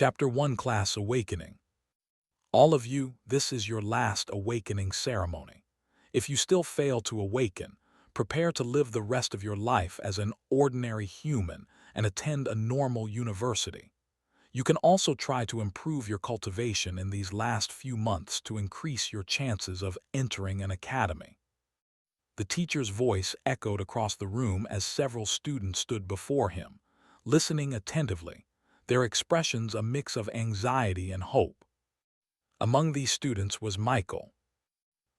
Chapter 1 Class Awakening. All of you, this is your last awakening ceremony. If you still fail to awaken, prepare to live the rest of your life as an ordinary human and attend a normal university. You can also try to improve your cultivation in these last few months to increase your chances of entering an academy. The teacher's voice echoed across the room as several students stood before him, listening attentively, their expressions a mix of anxiety and hope. Among these students was Michael.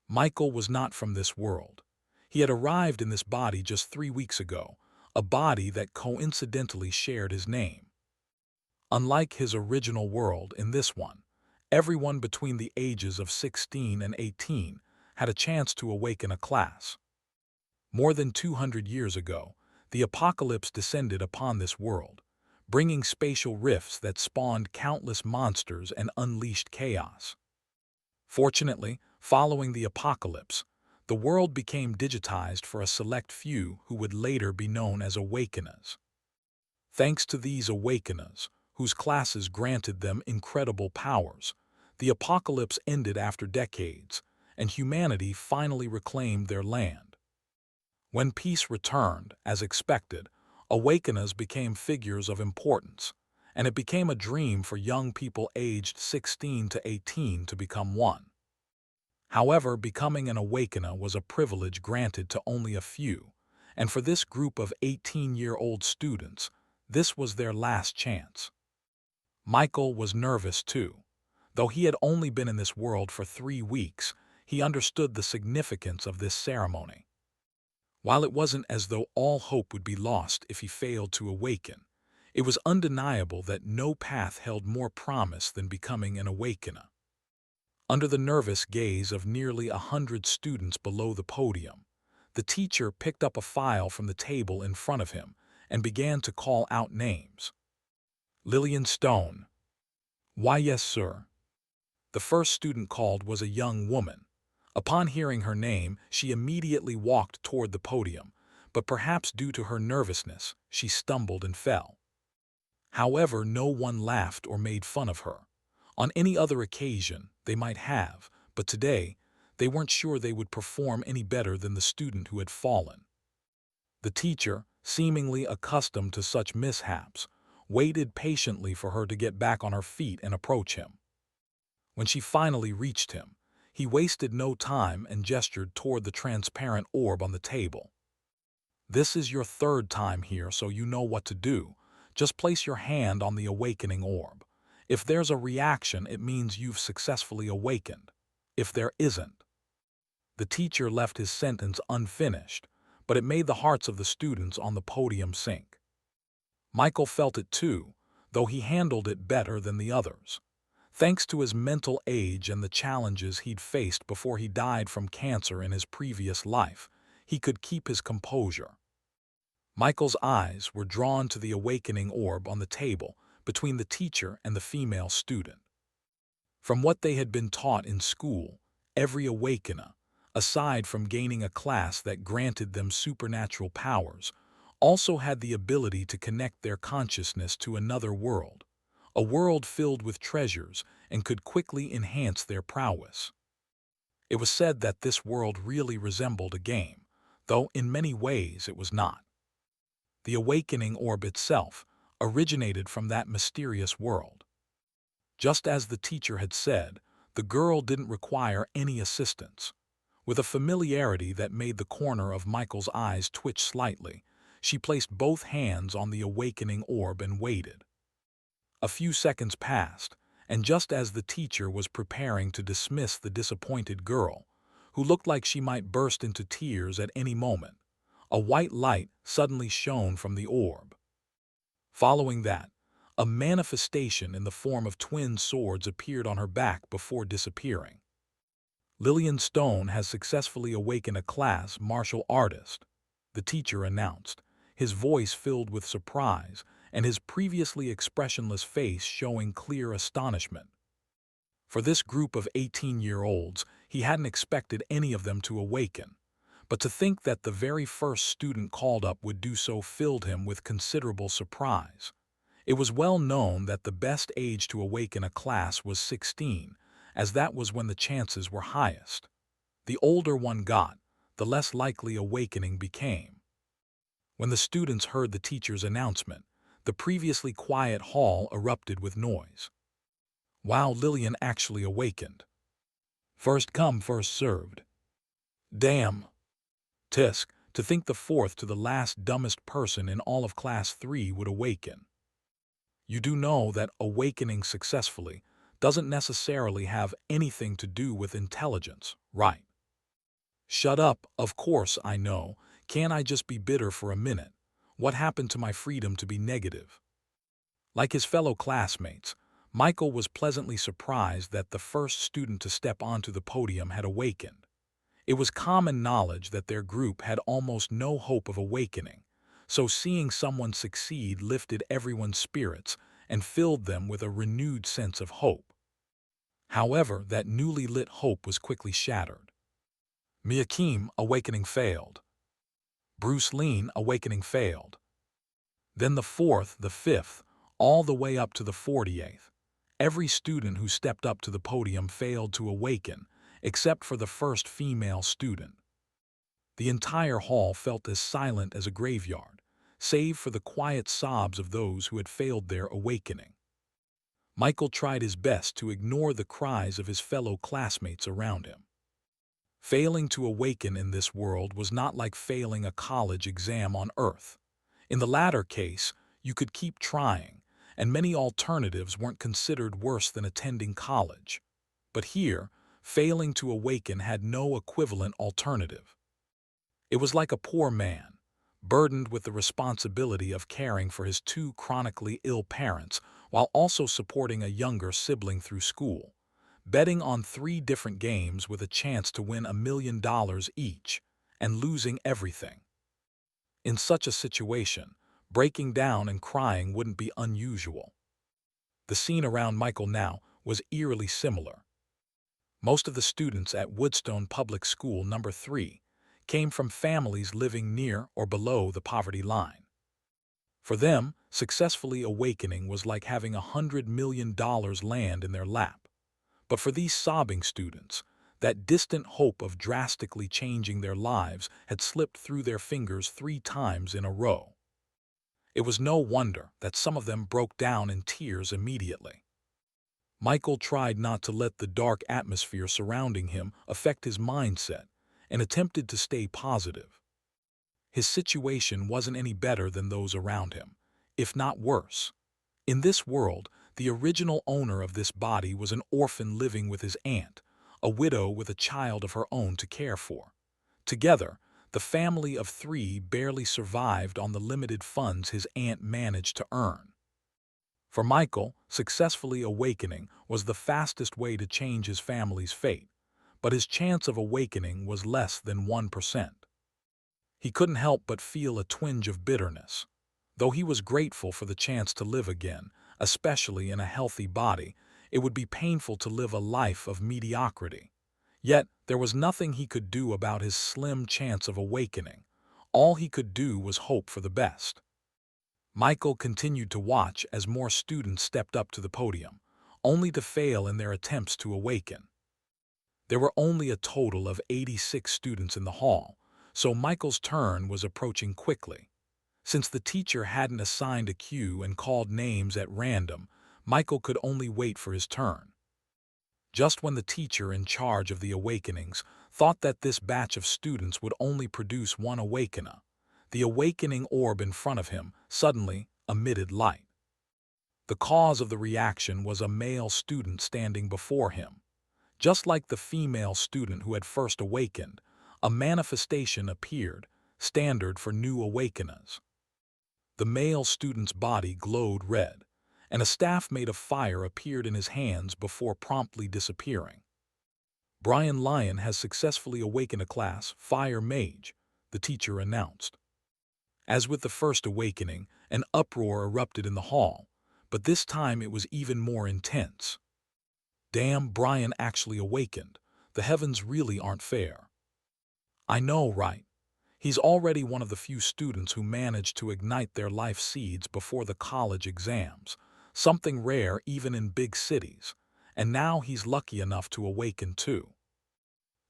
Michael was not from this world. He had arrived in this body just 3 weeks ago, a body that coincidentally shared his name. Unlike his original world in this one, everyone between the ages of 16 and 18 had a chance to awaken a class. More than 200 years ago, the apocalypse descended upon this world, bringing spatial rifts that spawned countless monsters and unleashed chaos. Fortunately, following the apocalypse, the world became digitized for a select few who would later be known as awakeners. Thanks to these awakeners, whose classes granted them incredible powers, the apocalypse ended after decades, and humanity finally reclaimed their land. When peace returned, as expected, awakeners became figures of importance, and it became a dream for young people aged 16 to 18 to become one. However, becoming an awakener was a privilege granted to only a few, and for this group of 18-year-old students, this was their last chance. Michael was nervous too. Though he had only been in this world for 3 weeks, he understood the significance of this ceremony. While it wasn't as though all hope would be lost if he failed to awaken, it was undeniable that no path held more promise than becoming an awakener. Under the nervous gaze of nearly 100 students below the podium, the teacher picked up a file from the table in front of him and began to call out names. Lillian Stone. Why, yes, sir. The first student called was a young woman. Upon hearing her name, she immediately walked toward the podium, but perhaps due to her nervousness, she stumbled and fell. However, no one laughed or made fun of her. On any other occasion, they might have, but today, they weren't sure they would perform any better than the student who had fallen. The teacher, seemingly accustomed to such mishaps, waited patiently for her to get back on her feet and approach him. When she finally reached him, he wasted no time and gestured toward the transparent orb on the table. This is your 3rd time here, so you know what to do. Just place your hand on the awakening orb. If there's a reaction, it means you've successfully awakened. If there isn't. The teacher left his sentence unfinished, but it made the hearts of the students on the podium sink. Michael felt it too, though he handled it better than the others. Thanks to his mental age and the challenges he'd faced before he died from cancer in his previous life, he could keep his composure. Michael's eyes were drawn to the awakening orb on the table between the teacher and the female student. From what they had been taught in school, every awakener, aside from gaining a class that granted them supernatural powers, also had the ability to connect their consciousness to another world, a world filled with treasures, and could quickly enhance their prowess. It was said that this world really resembled a game, though in many ways it was not. The awakening orb itself originated from that mysterious world. Just as the teacher had said, the girl didn't require any assistance. With a familiarity that made the corner of Michael's eyes twitch slightly, she placed both hands on the awakening orb and waited. A few seconds passed, and just as the teacher was preparing to dismiss the disappointed girl, who looked like she might burst into tears at any moment, a white light suddenly shone from the orb. Following that, a manifestation in the form of twin swords appeared on her back before disappearing. Lillian Stone has successfully awakened a class martial artist, the teacher announced, his voice filled with surprise and his previously expressionless face showing clear astonishment. For this group of 18-year-olds, he hadn't expected any of them to awaken, but to think that the very first student called up would do so filled him with considerable surprise. It was well known that the best age to awaken a class was 16, as that was when the chances were highest. The older one got, the less likely awakening became. When the students heard the teacher's announcement, the previously quiet hall erupted with noise. Wow, Lillian actually awakened. First come, first served. Damn. Tisk, to think the fourth to the last dumbest person in all of Class 3 would awaken. You do know that awakening successfully doesn't necessarily have anything to do with intelligence, right? Shut up, of course I know. Can't I just be bitter for a minute? What happened to my freedom to be negative? Like his fellow classmates, Michael was pleasantly surprised that the first student to step onto the podium had awakened. It was common knowledge that their group had almost no hope of awakening, so seeing someone succeed lifted everyone's spirits and filled them with a renewed sense of hope. However, that newly lit hope was quickly shattered. Miakim, awakening failed. Bruce Lean, awakening failed. Then the fourth, the fifth, all the way up to the 48th. Every student who stepped up to the podium failed to awaken, except for the first female student. The entire hall felt as silent as a graveyard, save for the quiet sobs of those who had failed their awakening. Michael tried his best to ignore the cries of his fellow classmates around him. Failing to awaken in this world was not like failing a college exam on Earth. In the latter case, you could keep trying, and many alternatives weren't considered worse than attending college. But here, failing to awaken had no equivalent alternative. It was like a poor man, burdened with the responsibility of caring for his two chronically ill parents while also supporting a younger sibling through school, betting on 3 different games with a chance to win $1 million each, and losing everything. In such a situation, breaking down and crying wouldn't be unusual. The scene around Michael now was eerily similar. Most of the students at Woodstone Public School No. 3 came from families living near or below the poverty line. For them, successfully awakening was like having $100 million land in their lap. But for these sobbing students, that distant hope of drastically changing their lives had slipped through their fingers 3 times in a row. It was no wonder that some of them broke down in tears immediately. Michael tried not to let the dark atmosphere surrounding him affect his mindset and attempted to stay positive. His situation wasn't any better than those around him, if not worse. In this world, the original owner of this body was an orphan living with his aunt, a widow with a child of her own to care for. Together, the family of 3 barely survived on the limited funds his aunt managed to earn. For Michael, successfully awakening was the fastest way to change his family's fate, but his chance of awakening was less than 1%. He couldn't help but feel a twinge of bitterness. Though he was grateful for the chance to live again, especially in a healthy body, it would be painful to live a life of mediocrity. Yet, there was nothing he could do about his slim chance of awakening. All he could do was hope for the best. Michael continued to watch as more students stepped up to the podium, only to fail in their attempts to awaken. There were only a total of 86 students in the hall, so Michael's turn was approaching quickly. Since the teacher hadn't assigned a cue and called names at random, Michael could only wait for his turn. Just when the teacher in charge of the awakenings thought that this batch of students would only produce 1 awakener, the awakening orb in front of him suddenly emitted light. The cause of the reaction was a male student standing before him. Just like the female student who had first awakened, a manifestation appeared, standard for new awakeners. The male student's body glowed red, and a staff made of fire appeared in his hands before promptly disappearing. Brian Lyon has successfully awakened a class, Fire Mage, the teacher announced. As with the first awakening, an uproar erupted in the hall, but this time it was even more intense. Damn, Brian actually awakened. The heavens really aren't fair. I know, right? He's already one of the few students who managed to ignite their life seeds before the college exams, something rare even in big cities, and now he's lucky enough to awaken too.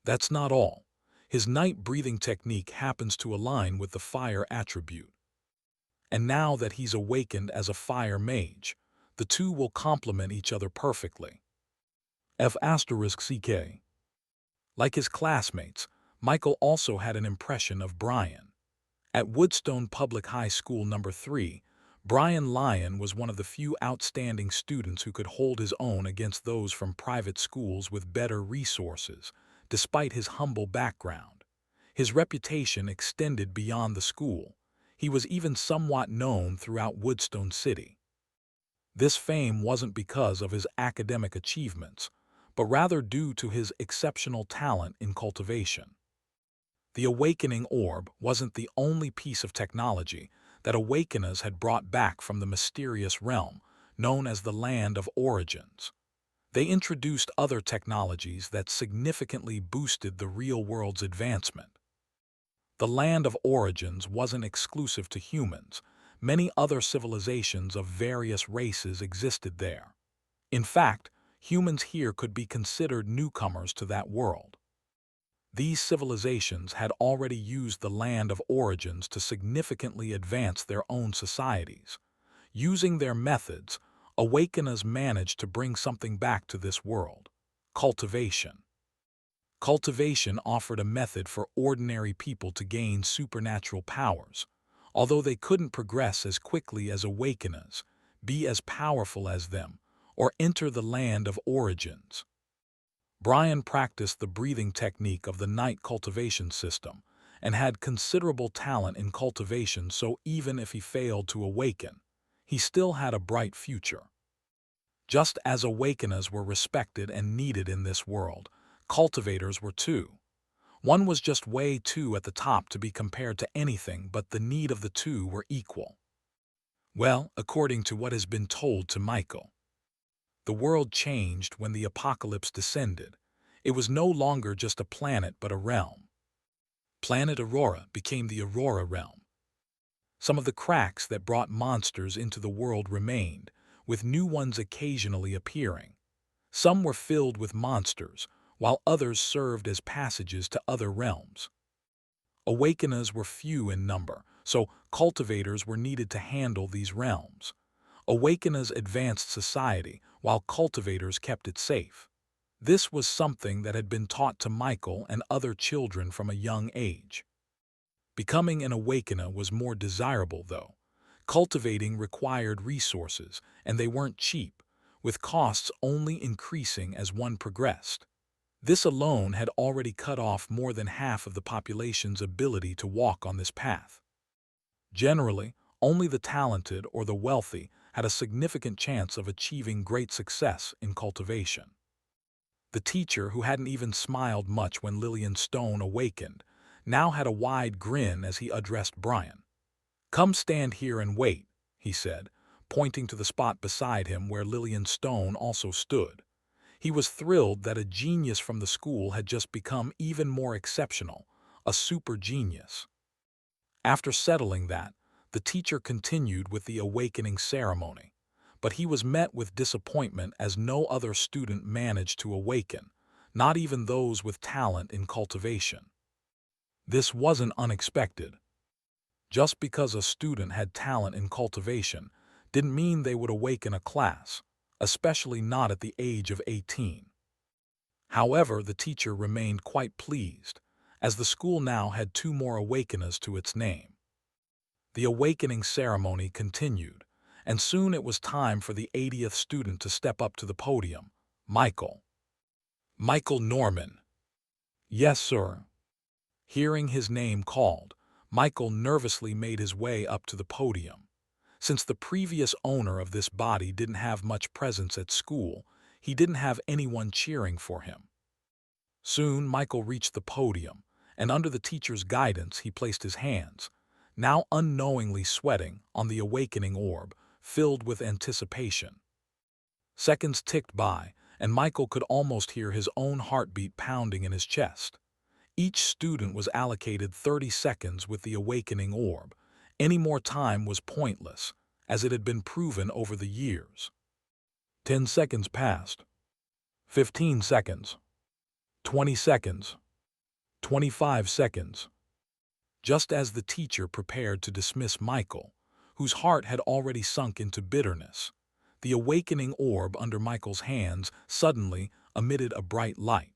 That's not all. His night-breathing technique happens to align with the fire attribute. And now that he's awakened as a fire mage, the two will complement each other perfectly. F***CK. Like his classmates, Michael also had an impression of Brian. At Woodstone Public High School No. 3, Brian Lyon was one of the few outstanding students who could hold his own against those from private schools with better resources, despite his humble background. His reputation extended beyond the school. He was even somewhat known throughout Woodstone City. This fame wasn't because of his academic achievements, but rather due to his exceptional talent in cultivation. The Awakening Orb wasn't the only piece of technology that Awakeners had brought back from the mysterious realm known as the Land of Origins. They introduced other technologies that significantly boosted the real world's advancement. The Land of Origins wasn't exclusive to humans. Many other civilizations of various races existed there. In fact, humans here could be considered newcomers to that world. These civilizations had already used the Land of Origins to significantly advance their own societies. Using their methods, Awakeners managed to bring something back to this world: cultivation. Cultivation offered a method for ordinary people to gain supernatural powers. Although they couldn't progress as quickly as Awakeners, be as powerful as them, or enter the Land of Origins. Brian practiced the breathing technique of the night cultivation system and had considerable talent in cultivation, so even if he failed to awaken, he still had a bright future. Just as Awakeners were respected and needed in this world, cultivators were too. One was just way too at the top to be compared to anything, but the need of the two were equal. Well, according to what has been told to Michael, the world changed when the apocalypse descended. It was no longer just a planet but a realm. Planet Aurora became the Aurora realm. Some of the cracks that brought monsters into the world remained, with new ones occasionally appearing. Some were filled with monsters, while others served as passages to other realms. Awakeners were few in number, so cultivators were needed to handle these realms. Awakeners advanced society, while cultivators kept it safe. This was something that had been taught to Michael and other children from a young age. Becoming an Awakener was more desirable, though. Cultivating required resources, and they weren't cheap, with costs only increasing as one progressed. This alone had already cut off more than half of the population's ability to walk on this path. Generally, only the talented or the wealthy had a significant chance of achieving great success in cultivation. The teacher, who hadn't even smiled much when Lillian Stone awakened, now had a wide grin as he addressed Brian. "Come stand here and wait," he said, pointing to the spot beside him where Lillian Stone also stood. He was thrilled that a genius from the school had just become even more exceptional, a super genius. After settling that, the teacher continued with the awakening ceremony, but he was met with disappointment as no other student managed to awaken, not even those with talent in cultivation. This wasn't unexpected. Just because a student had talent in cultivation didn't mean they would awaken a class, especially not at the age of 18. However, the teacher remained quite pleased, as the school now had 2 more awakeners to its name. The awakening ceremony continued, and soon it was time for the 80th student to step up to the podium: Michael. "Michael Norman." "Yes, sir." Hearing his name called, Michael nervously made his way up to the podium. Since the previous owner of this body didn't have much presence at school, he didn't have anyone cheering for him. Soon Michael reached the podium, and under the teacher's guidance he placed his hands, now unknowingly sweating, on the awakening orb, filled with anticipation. Seconds ticked by, and Michael could almost hear his own heartbeat pounding in his chest. Each student was allocated 30 seconds with the awakening orb. Any more time was pointless, as it had been proven over the years. 10 seconds passed. 15 seconds. 20 seconds. 25 seconds. Just as the teacher prepared to dismiss Michael, whose heart had already sunk into bitterness, the awakening orb under Michael's hands suddenly emitted a bright light.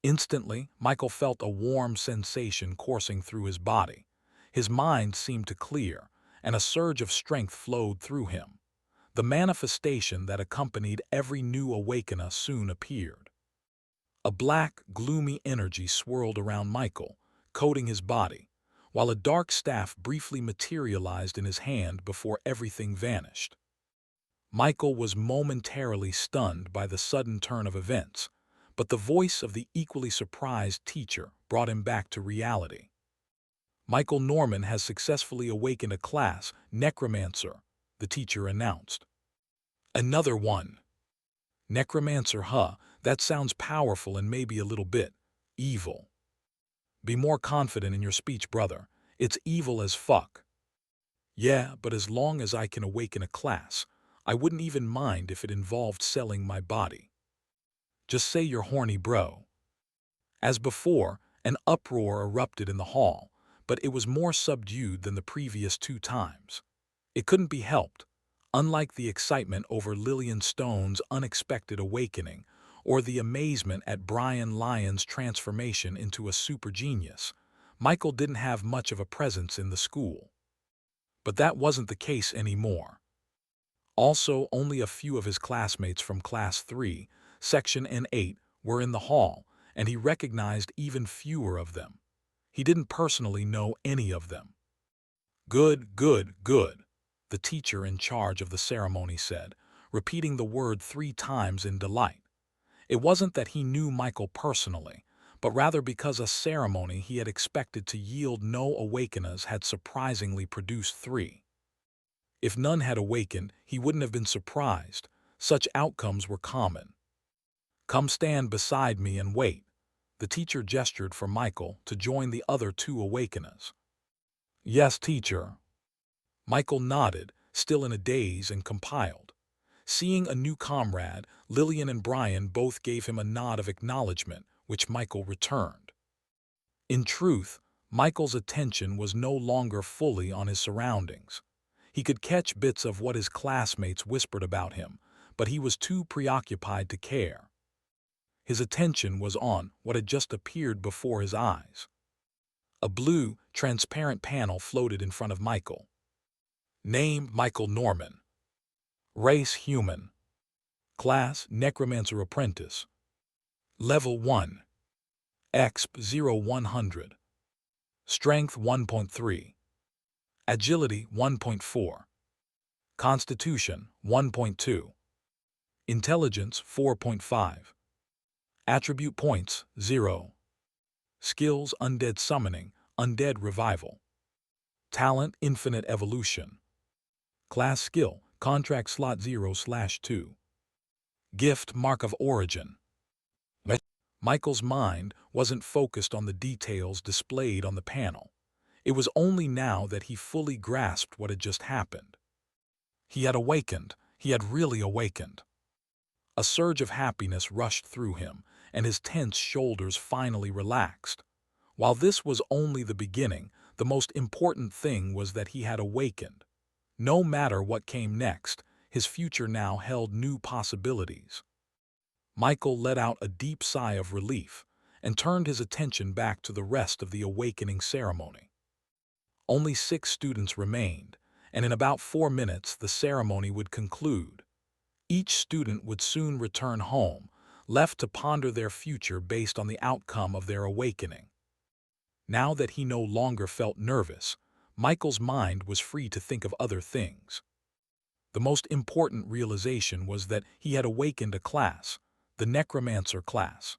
Instantly, Michael felt a warm sensation coursing through his body. His mind seemed to clear, and a surge of strength flowed through him. The manifestation that accompanied every new awakener soon appeared. A black, gloomy energy swirled around Michael, coating his body, while a dark staff briefly materialized in his hand before everything vanished. Michael was momentarily stunned by the sudden turn of events, but the voice of the equally surprised teacher brought him back to reality. Michael Norman has successfully awakened a class, Necromancer, the teacher announced. Another one. Necromancer, huh? That sounds powerful and maybe a little bit evil. Be more confident in your speech, brother. It's evil as fuck. Yeah, but as long as I can awaken a class, I wouldn't even mind if it involved selling my body. Just say you're horny, bro. As before, an uproar erupted in the hall, but it was more subdued than the previous 2 times. It couldn't be helped. Unlike the excitement over Lillian Stone's unexpected awakening, or the amazement at Brian Lyon's transformation into a super genius, Michael didn't have much of a presence in the school. But that wasn't the case anymore. Also, only a few of his classmates from Class 3, Section N8, were in the hall, and he recognized even fewer of them. He didn't personally know any of them. Good, good, good, the teacher in charge of the ceremony said, repeating the word 3 times in delight. It wasn't that he knew Michael personally, but rather because a ceremony he had expected to yield no awakeners had surprisingly produced 3. If none had awakened, he wouldn't have been surprised. Such outcomes were common. Come stand beside me and wait. The teacher gestured for Michael to join the other 2 awakeners. Yes, teacher. Michael nodded, still in a daze, and compiled. Seeing a new comrade, Lillian and Brian both gave him a nod of acknowledgement, which Michael returned. In truth, Michael's attention was no longer fully on his surroundings. He could catch bits of what his classmates whispered about him, but he was too preoccupied to care. His attention was on what had just appeared before his eyes. A blue, transparent panel floated in front of Michael. Name: Michael Norman. Race: human. Class: Necromancer Apprentice. Level 1. Exp 0-100. Strength 1.3. Agility 1.4. Constitution 1.2. Intelligence 4.5. Attribute points 0. Skills: Undead Summoning, Undead Revival. Talent: Infinite Evolution. Class Skill: Contract Slot 0/2. Gift: Mark of Origin. Michael's mind wasn't focused on the details displayed on the panel. It was only now that he fully grasped what had just happened. He had awakened. He had really awakened. A surge of happiness rushed through him, and his tense shoulders finally relaxed. While this was only the beginning, the most important thing was that he had awakened. No matter what came next, his future now held new possibilities. Michael let out a deep sigh of relief and turned his attention back to the rest of the awakening ceremony. Only 6 students remained, and in about 4 minutes the ceremony would conclude. Each student would soon return home, left to ponder their future based on the outcome of their awakening. Now that he no longer felt nervous, Michael's mind was free to think of other things. The most important realization was that he had awakened a class, the Necromancer class.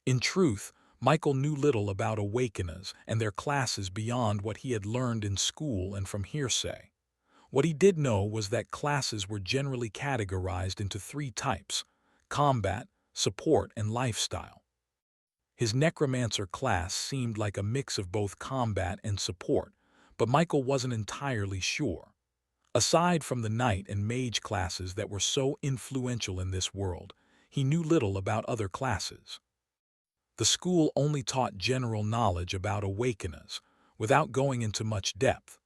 In truth, Michael knew little about awakeners and their classes beyond what he had learned in school and from hearsay. What he did know was that classes were generally categorized into 3 types: combat, support, and lifestyle. His Necromancer class seemed like a mix of both combat and support, but Michael wasn't entirely sure. Aside from the Knight and Mage classes that were so influential in this world, he knew little about other classes. The school only taught general knowledge about awakeners, without going into much depth.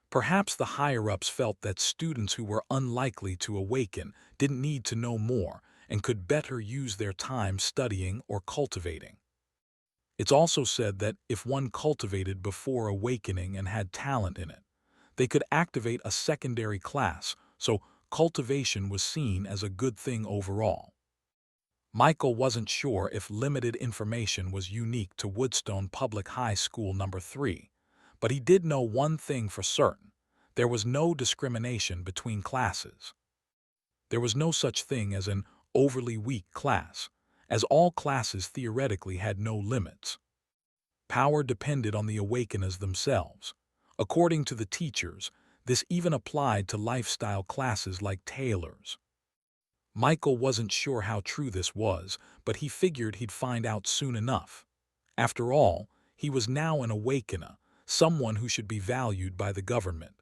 Perhaps the higher-ups felt that students who were unlikely to awaken didn't need to know more and could better use their time studying or cultivating. It's also said that if one cultivated before awakening and had talent in it, they could activate a secondary class, so cultivation was seen as a good thing overall. Michael wasn't sure if limited information was unique to Woodstone Public High School No. 3, but he did know one thing for certain. There was no discrimination between classes. There was no such thing as an overly weak class, as all classes theoretically had no limits. Power depended on the awakeners themselves. According to the teachers, this even applied to lifestyle classes like tailors. Michael wasn't sure how true this was, but he figured he'd find out soon enough. After all, he was now an awakener, someone who should be valued by the government.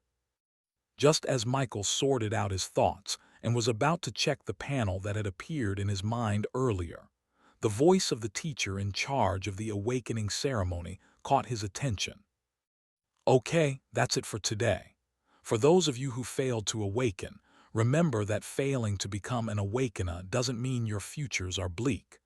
Just as Michael sorted out his thoughts and was about to check the panel that had appeared in his mind earlier, the voice of the teacher in charge of the awakening ceremony caught his attention. Okay, that's it for today. For those of you who failed to awaken, remember that failing to become an awakener doesn't mean your futures are bleak.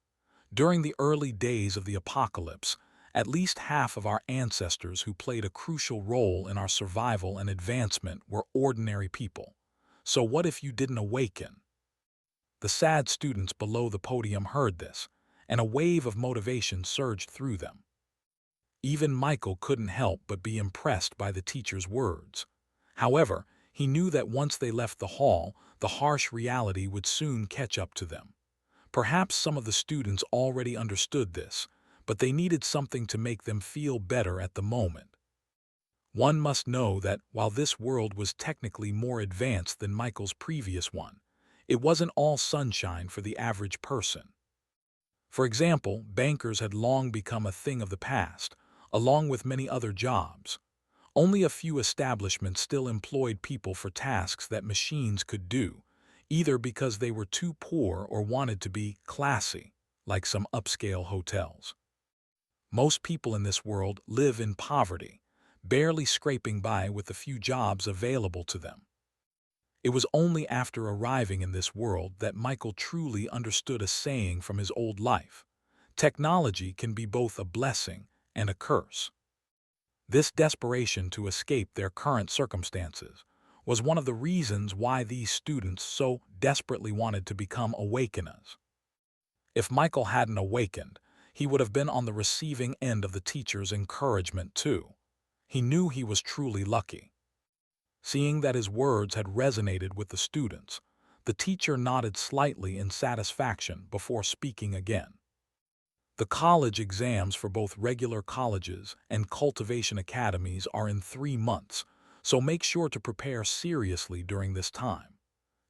During the early days of the apocalypse, at least half of our ancestors who played a crucial role in our survival and advancement were ordinary people. So what if you didn't awaken? The sad students below the podium heard this, and a wave of motivation surged through them. Even Michael couldn't help but be impressed by the teacher's words. However, he knew that once they left the hall, the harsh reality would soon catch up to them. Perhaps some of the students already understood this, but they needed something to make them feel better at the moment. One must know that while this world was technically more advanced than Michael's previous one, it wasn't all sunshine for the average person. For example, bankers had long become a thing of the past, along with many other jobs. Only a few establishments still employed people for tasks that machines could do, either because they were too poor or wanted to be classy, like some upscale hotels. Most people in this world live in poverty, barely scraping by with the few jobs available to them. It was only after arriving in this world that Michael truly understood a saying from his old life: technology can be both a blessing and a curse. This desperation to escape their current circumstances was one of the reasons why these students so desperately wanted to become awakeners. If Michael hadn't awakened, he would have been on the receiving end of the teacher's encouragement too. He knew he was truly lucky. Seeing that his words had resonated with the students, the teacher nodded slightly in satisfaction before speaking again. The college exams for both regular colleges and cultivation academies are in 3 months, so make sure to prepare seriously during this time.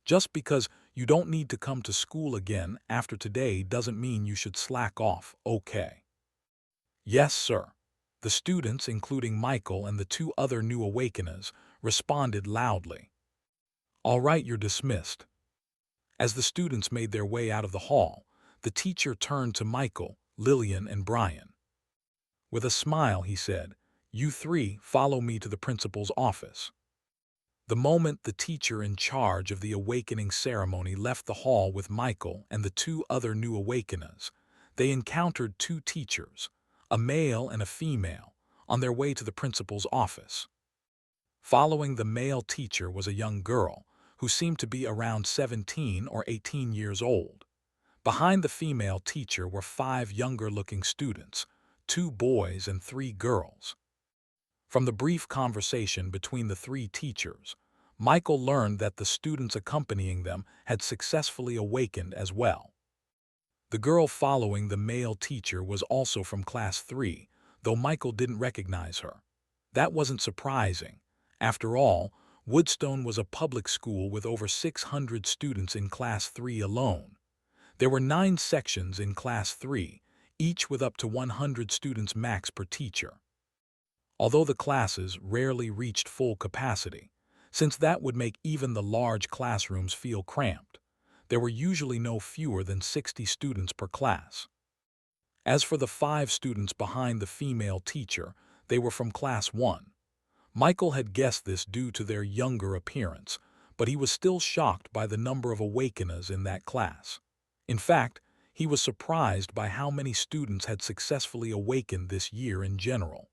Just because you don't need to come to school again after today doesn't mean you should slack off, okay? Yes, sir. The students, including Michael and the 2 other new awakeners, responded loudly. All right, you're dismissed. As the students made their way out of the hall, the teacher turned to Michael, Lillian, and Brian. With a smile, he said, "You 3 follow me to the principal's office." The moment the teacher in charge of the awakening ceremony left the hall with Michael and the 2 other new awakeners, they encountered 2 teachers, a male and a female, on their way to the principal's office. Following the male teacher was a young girl who seemed to be around 17 or 18 years old. Behind the female teacher were 5 younger-looking students, 2 boys and 3 girls. From the brief conversation between the 3 teachers, Michael learned that the students accompanying them had successfully awakened as well. The girl following the male teacher was also from Class 3, though Michael didn't recognize her. That wasn't surprising. After all, Woodstone was a public school with over 600 students in Class 3 alone. There were 9 sections in Class 3, each with up to 100 students max per teacher. Although the classes rarely reached full capacity, since that would make even the large classrooms feel cramped, there were usually no fewer than 60 students per class. As for the 5 students behind the female teacher, they were from Class 1. Michael had guessed this due to their younger appearance, but he was still shocked by the number of awakeners in that class. In fact, he was surprised by how many students had successfully awakened this year in general.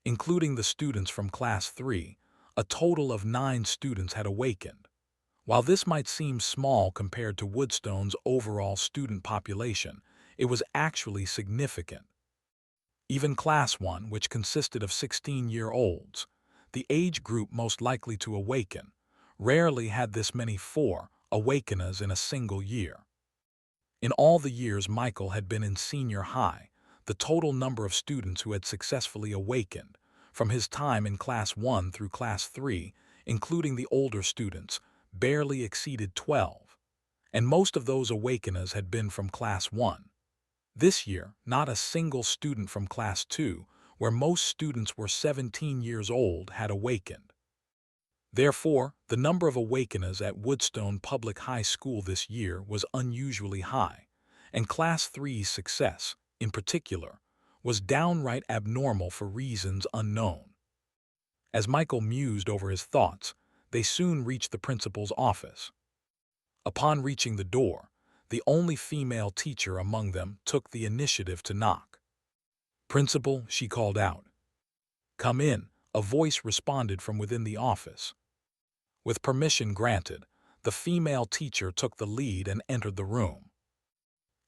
Including the students from Class 3, a total of 9 students had awakened. While this might seem small compared to Woodstone's overall student population, it was actually significant. Even Class 1, which consisted of 16-year-olds, the age group most likely to awaken, rarely had this many 4 awakeners in a single year. In all the years Michael had been in senior high, the total number of students who had successfully awakened, from his time in Class 1 through Class 3, including the older students, barely exceeded 12. And most of those awakeners had been from Class 1. This year, not a single student from Class 2, where most students were 17 years old, had awakened. Therefore, the number of awakeners at Woodstone Public High School this year was unusually high, and Class 3's success, in particular, was downright abnormal for reasons unknown. As Michael mused over his thoughts, they soon reached the principal's office. Upon reaching the door, the only female teacher among them took the initiative to knock. "Principal," she called out. "Come in," a voice responded from within the office. With permission granted, the female teacher took the lead and entered the room.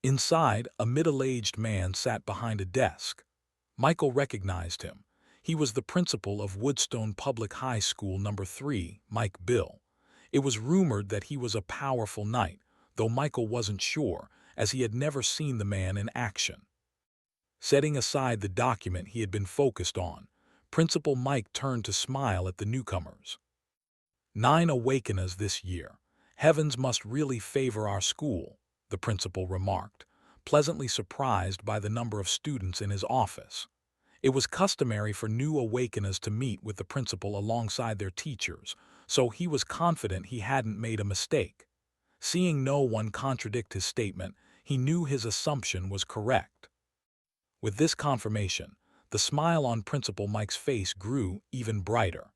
Inside, a middle-aged man sat behind a desk. Michael recognized him. He was the principal of Woodstone Public High School No. 3, Mike Bill. It was rumored that he was a powerful knight, though Michael wasn't sure, as he had never seen the man in action. Setting aside the document he had been focused on, Principal Mike turned to smile at the newcomers. 9 awakeners this year. Heavens must really favor our school, the principal remarked, pleasantly surprised by the number of students in his office. It was customary for new awakeners to meet with the principal alongside their teachers, so he was confident he hadn't made a mistake. Seeing no one contradict his statement, he knew his assumption was correct. With this confirmation, the smile on Principal Mike's face grew even brighter.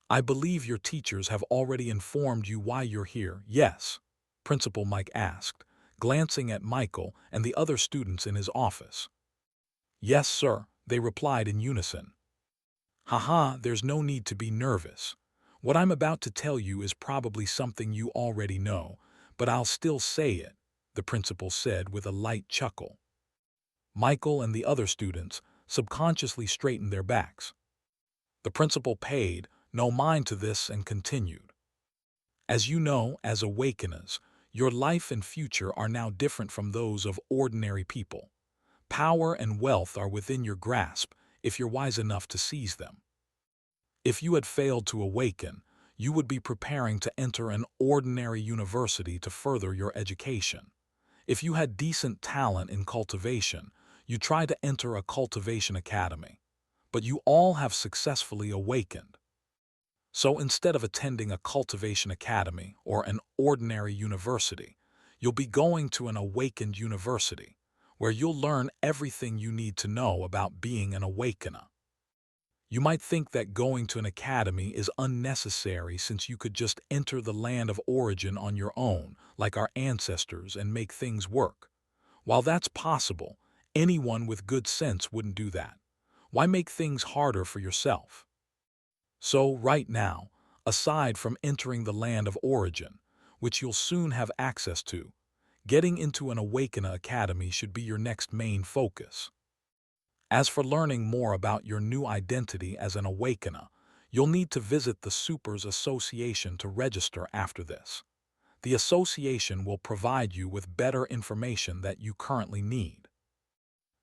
"I believe your teachers have already informed you why you're here, yes?" Principal Mike asked, glancing at Michael and the other students in his office. "Yes, sir," they replied in unison. "Haha, there's no need to be nervous. What I'm about to tell you is probably something you already know, but I'll still say it," the principal said with a light chuckle. Michael and the other students subconsciously straightened their backs. The principal paid no mind to this and continued. "As you know, as awakeners, your life and future are now different from those of ordinary people. Power and wealth are within your grasp if you're wise enough to seize them. If you had failed to awaken, you would be preparing to enter an ordinary university to further your education. If you had decent talent in cultivation, you try to enter a cultivation academy. But you all have successfully awakened. So instead of attending a cultivation academy or an ordinary university, you'll be going to an awakened university, where you'll learn everything you need to know about being an awakener. You might think that going to an academy is unnecessary since you could just enter the land of origin on your own, like our ancestors, and make things work. While that's possible, anyone with good sense wouldn't do that. Why make things harder for yourself? So, right now, aside from entering the land of origin, which you'll soon have access to, getting into an Awakener Academy should be your next main focus. As for learning more about your new identity as an Awakener, you'll need to visit the Supers Association to register after this. The association will provide you with better information that you currently need.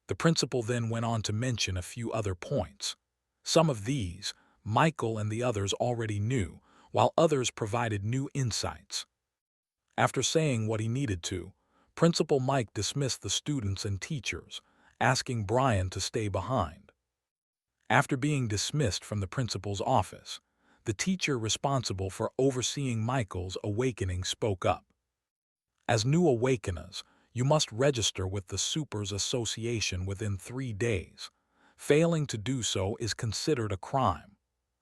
The principal then went on to mention a few other points. Some of these, Michael and the others already knew, while others provided new insights. After saying what he needed to, Principal Mike dismissed the students and teachers, asking Brian to stay behind. After being dismissed from the principal's office, the teacher responsible for overseeing Michael's awakening spoke up. As new awakeners, you must register with the Supers Association within 3 days. Failing to do so is considered a crime.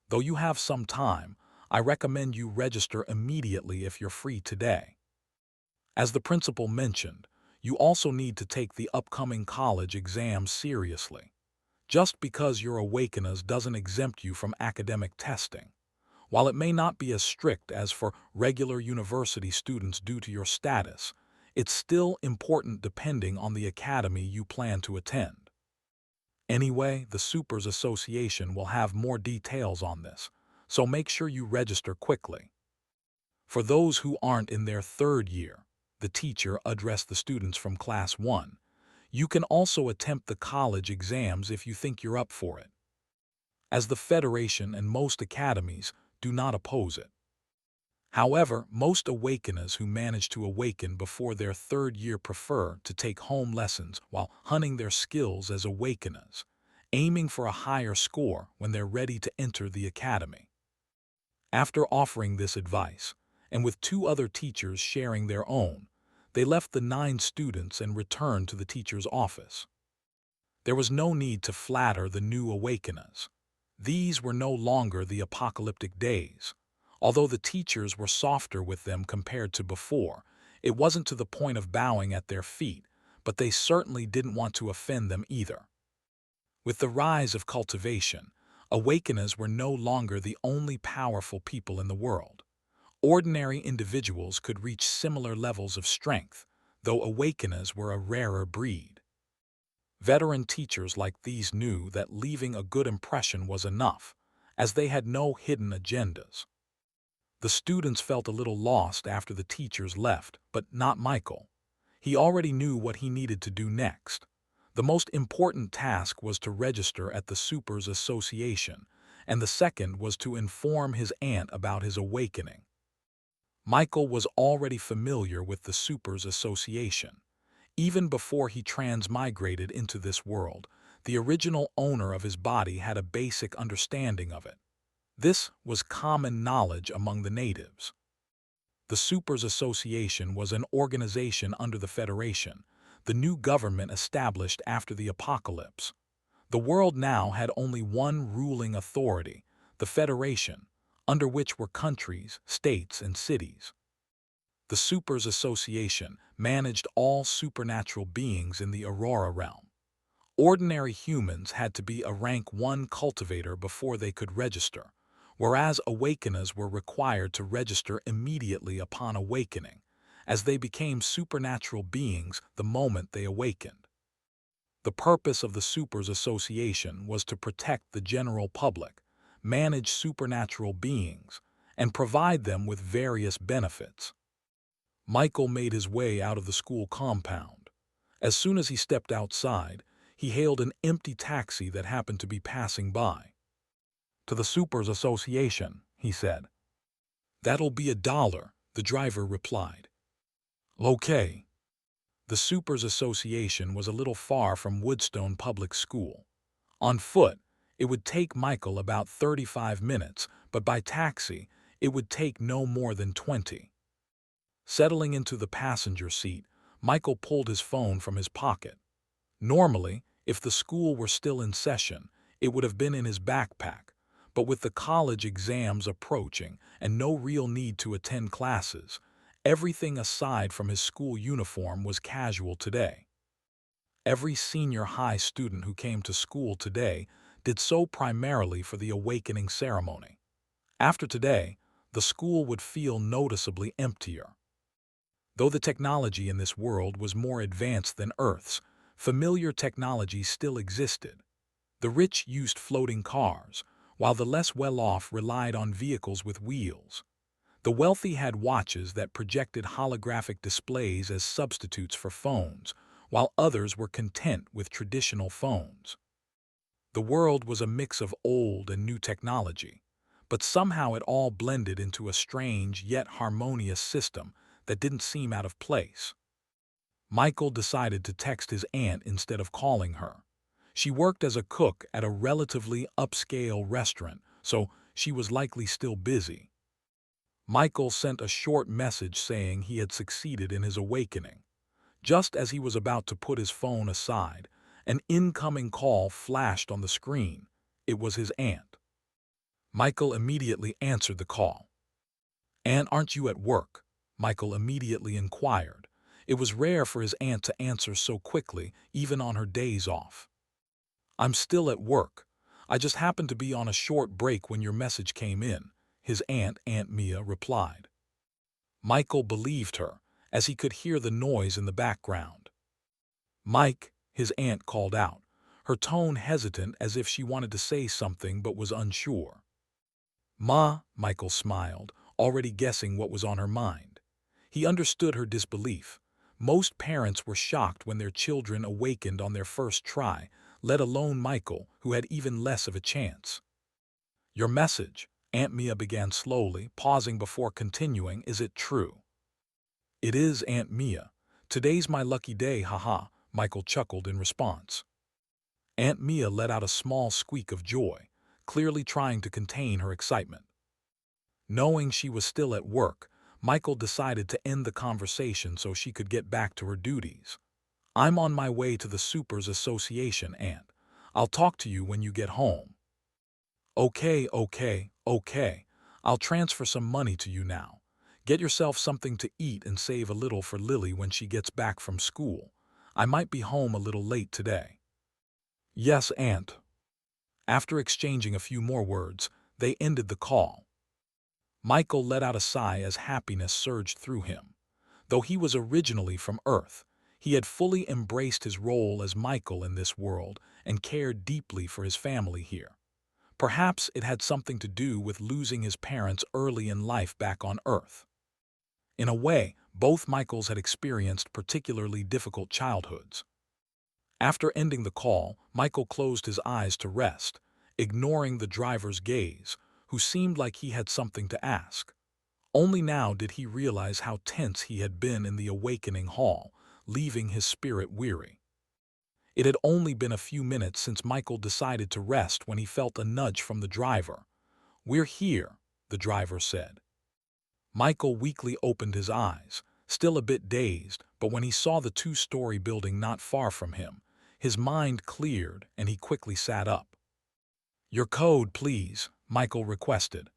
Though you have some time, I recommend you register immediately if you're free today. As the principal mentioned, you also need to take the upcoming college exams seriously. Just because you're awakeners doesn't exempt you from academic testing. While it may not be as strict as for regular university students due to your status, it's still important depending on the academy you plan to attend. Anyway, the Supers Association will have more details on this, so make sure you register quickly. For those who aren't in their 3rd year, the teacher addressed the students from Class 1. You can also attempt the college exams if you think you're up for it, as the Federation and most academies do not oppose it. However, most awakeners who manage to awaken before their 3rd year prefer to take home lessons while honing their skills as awakeners, aiming for a higher score when they're ready to enter the academy. After offering this advice, and with 2 other teachers sharing their own, they left the 9 students and returned to the teacher's office. There was no need to flatter the new awakeners. These were no longer the apocalyptic days. Although the teachers were softer with them compared to before, it wasn't to the point of bowing at their feet, but they certainly didn't want to offend them either. With the rise of cultivation, awakeners were no longer the only powerful people in the world. Ordinary individuals could reach similar levels of strength, though awakeners were a rarer breed. Veteran teachers like these knew that leaving a good impression was enough, as they had no hidden agendas. The students felt a little lost after the teachers left, but not Michael. He already knew what he needed to do next. The most important task was to register at the Supers Association, and the second was to inform his aunt about his awakening. Michael was already familiar with the Supers Association. Even before he transmigrated into this world, the original owner of his body had a basic understanding of it. This was common knowledge among the natives. The Supers Association was an organization under the Federation, the new government established after the apocalypse. The world now had only one ruling authority, the Federation, under which were countries, states, and cities. The Supers Association managed all supernatural beings in the Aurora realm. Ordinary humans had to be a rank 1 cultivator before they could register, whereas awakeners were required to register immediately upon awakening, as they became supernatural beings the moment they awakened. The purpose of the Supers Association was to protect the general public, manage supernatural beings, and provide them with various benefits. Michael made his way out of the school compound. As soon as he stepped outside, he hailed an empty taxi that happened to be passing by. "To the Supers Association," he said. "That'll be $1, the driver replied. "Okay." The Supers Association was a little far from Woodstone Public School. On foot, it would take Michael about 35 minutes, but by taxi, it would take no more than 20. Settling into the passenger seat, Michael pulled his phone from his pocket. Normally, if the school were still in session, it would have been in his backpack, but with the college exams approaching and no real need to attend classes, everything aside from his school uniform was casual today. Every senior high student who came to school today did so primarily for the awakening ceremony. After today, the school would feel noticeably emptier. Though the technology in this world was more advanced than Earth's, familiar technology still existed. The rich used floating cars, while the less well-off relied on vehicles with wheels. The wealthy had watches that projected holographic displays as substitutes for phones, while others were content with traditional phones. The world was a mix of old and new technology, but somehow it all blended into a strange yet harmonious system that didn't seem out of place. Michael decided to text his aunt instead of calling her. She worked as a cook at a relatively upscale restaurant, so she was likely still busy. Michael sent a short message saying he had succeeded in his awakening. Just as he was about to put his phone aside, an incoming call flashed on the screen. It was his aunt. Michael immediately answered the call. "Aunt, aren't you at work?" Michael immediately inquired. It was rare for his aunt to answer so quickly, even on her days off. "I'm still at work. I just happened to be on a short break when your message came in," his aunt, Aunt Mia, replied. Michael believed her, as he could hear the noise in the background. "Mike," his aunt called out, her tone hesitant as if she wanted to say something but was unsure. "Ma," Michael smiled, already guessing what was on her mind. He understood her disbelief. Most parents were shocked when their children awakened on their first try, let alone Michael, who had even less of a chance. "Your message," Aunt Mia began slowly, pausing before continuing, "is it true?" "It is, Aunt Mia. Today's my lucky day, haha," Michael chuckled in response. Aunt Mia let out a small squeak of joy, clearly trying to contain her excitement. Knowing she was still at work, Michael decided to end the conversation so she could get back to her duties. "I'm on my way to the Supers Association, Aunt. I'll talk to you when you get home." "Okay, okay, okay. I'll transfer some money to you now. Get yourself something to eat and save a little for Lily when she gets back from school. I might be home a little late today." "Yes, Aunt." After exchanging a few more words, they ended the call. Michael let out a sigh as happiness surged through him. Though he was originally from Earth, he had fully embraced his role as Michael in this world and cared deeply for his family here. Perhaps it had something to do with losing his parents early in life back on Earth. In a way, both Michaels had experienced particularly difficult childhoods. After ending the call, Michael closed his eyes to rest, ignoring the driver's gaze, who seemed like he had something to ask. Only now did he realize how tense he had been in the awakening hall, leaving his spirit weary. It had only been a few minutes since Michael decided to rest when he felt a nudge from the driver. "We're here," the driver said. Michael weakly opened his eyes, still a bit dazed, but when he saw the two-story building not far from him, his mind cleared and he quickly sat up. "Your code, please," Michael requested.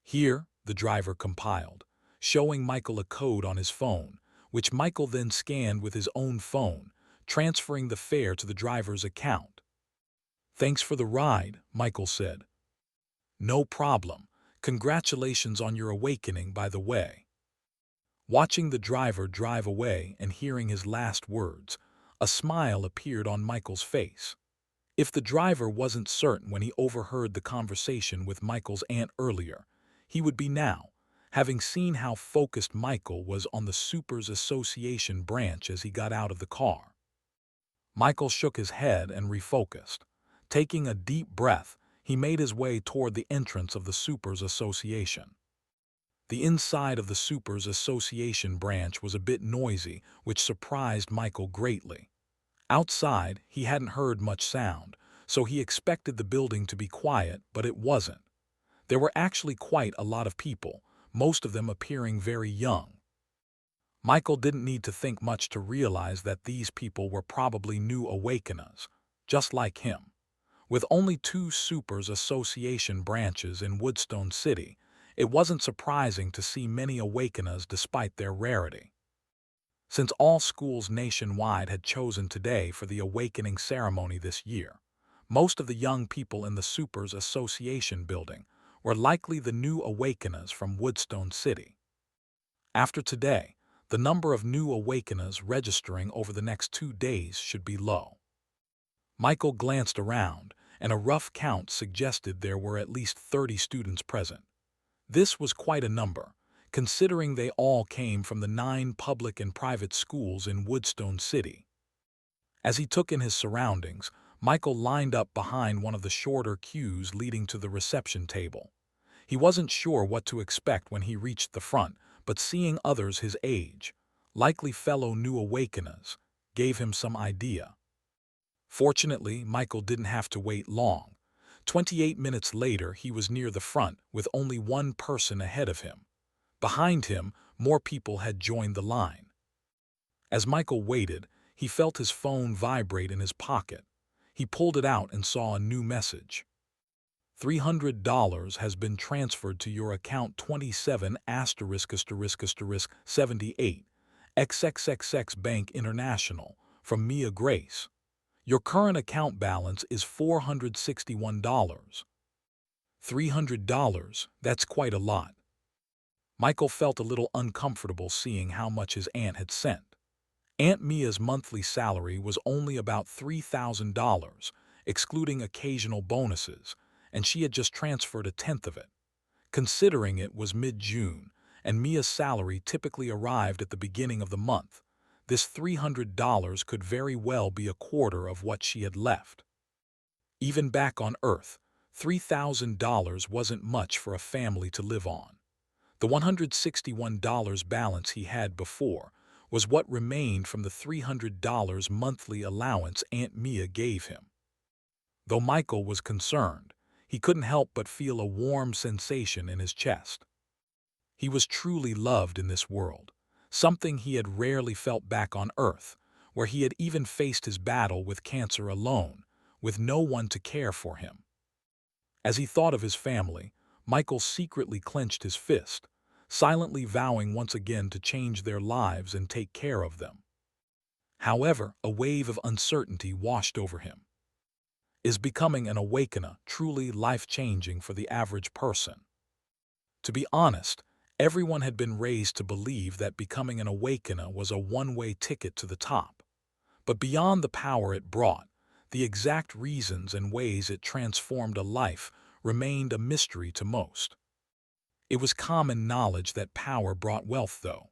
"Here," the driver compiled, showing Michael a code on his phone, which Michael then scanned with his own phone, transferring the fare to the driver's account. "Thanks for the ride," Michael said. "No problem. Congratulations on your awakening, by the way." Watching the driver drive away and hearing his last words, a smile appeared on Michael's face. If the driver wasn't certain when he overheard the conversation with Michael's aunt earlier, he would be now, having seen how focused Michael was on the Supers Association branch as he got out of the car. Michael shook his head and refocused. Taking a deep breath, he made his way toward the entrance of the Supers Association. The inside of the Supers Association branch was a bit noisy, which surprised Michael greatly. Outside, he hadn't heard much sound, so he expected the building to be quiet, but it wasn't. There were actually quite a lot of people, most of them appearing very young. Michael didn't need to think much to realize that these people were probably new awakeners, just like him. With only 2 Supers Association branches in Woodstone City, it wasn't surprising to see many awakeners despite their rarity. Since all schools nationwide had chosen today for the awakening ceremony this year, most of the young people in the Supers Association building were likely the new awakeners from Woodstone City. After today, the number of new awakeners registering over the next 2 days should be low. Michael glanced around, and a rough count suggested there were at least 30 students present. This was quite a number, considering they all came from the 9 public and private schools in Woodstone City. As he took in his surroundings, Michael lined up behind one of the shorter queues leading to the reception table. He wasn't sure what to expect when he reached the front, but seeing others his age, likely fellow new awakeners, gave him some idea. Fortunately, Michael didn't have to wait long. 28 minutes later, he was near the front with only one person ahead of him. Behind him, more people had joined the line. As Michael waited, he felt his phone vibrate in his pocket. He pulled it out and saw a new message. $300 has been transferred to your account 27 ***78 XXXX Bank International from Mia Grace. Your current account balance is $461. $300, that's quite a lot. Michael felt a little uncomfortable seeing how much his aunt had sent. Aunt Mia's monthly salary was only about $3,000, excluding occasional bonuses, and she had just transferred a tenth of it. Considering it was mid-June, and Mia's salary typically arrived at the beginning of the month, this $300 could very well be a quarter of what she had left. Even back on Earth, $3,000 wasn't much for a family to live on. The $161 balance he had before was what remained from the $300 monthly allowance Aunt Mia gave him. Though Michael was concerned, he couldn't help but feel a warm sensation in his chest. He was truly loved in this world, something he had rarely felt back on Earth, where he had even faced his battle with cancer alone, with no one to care for him. As he thought of his family, Michael secretly clenched his fist, silently vowing once again to change their lives and take care of them. However, a wave of uncertainty washed over him. Is becoming an awakener truly life-changing for the average person? To be honest, everyone had been raised to believe that becoming an awakener was a one-way ticket to the top. But beyond the power it brought, the exact reasons and ways it transformed a life remained a mystery to most. It was common knowledge that power brought wealth, though.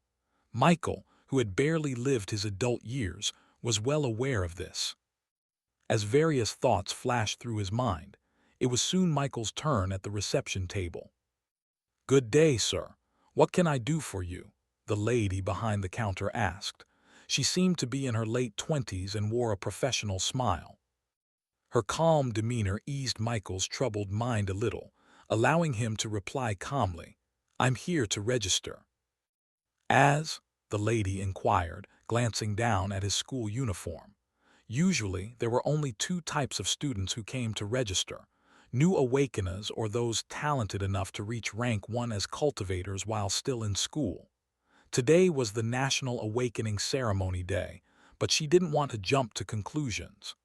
Michael, who had barely lived his adult years, was well aware of this. As various thoughts flashed through his mind, it was soon Michael's turn at the reception table. "Good day, sir. What can I do for you?" the lady behind the counter asked. She seemed to be in her late 20s and wore a professional smile. Her calm demeanor eased Michael's troubled mind a little, allowing him to reply calmly, "I'm here to register." "As?" the lady inquired, glancing down at his school uniform. Usually, there were only two types of students who came to register: new awakeners or those talented enough to reach rank 1 as cultivators while still in school. Today was the National Awakening Ceremony Day, but she didn't want to jump to conclusions.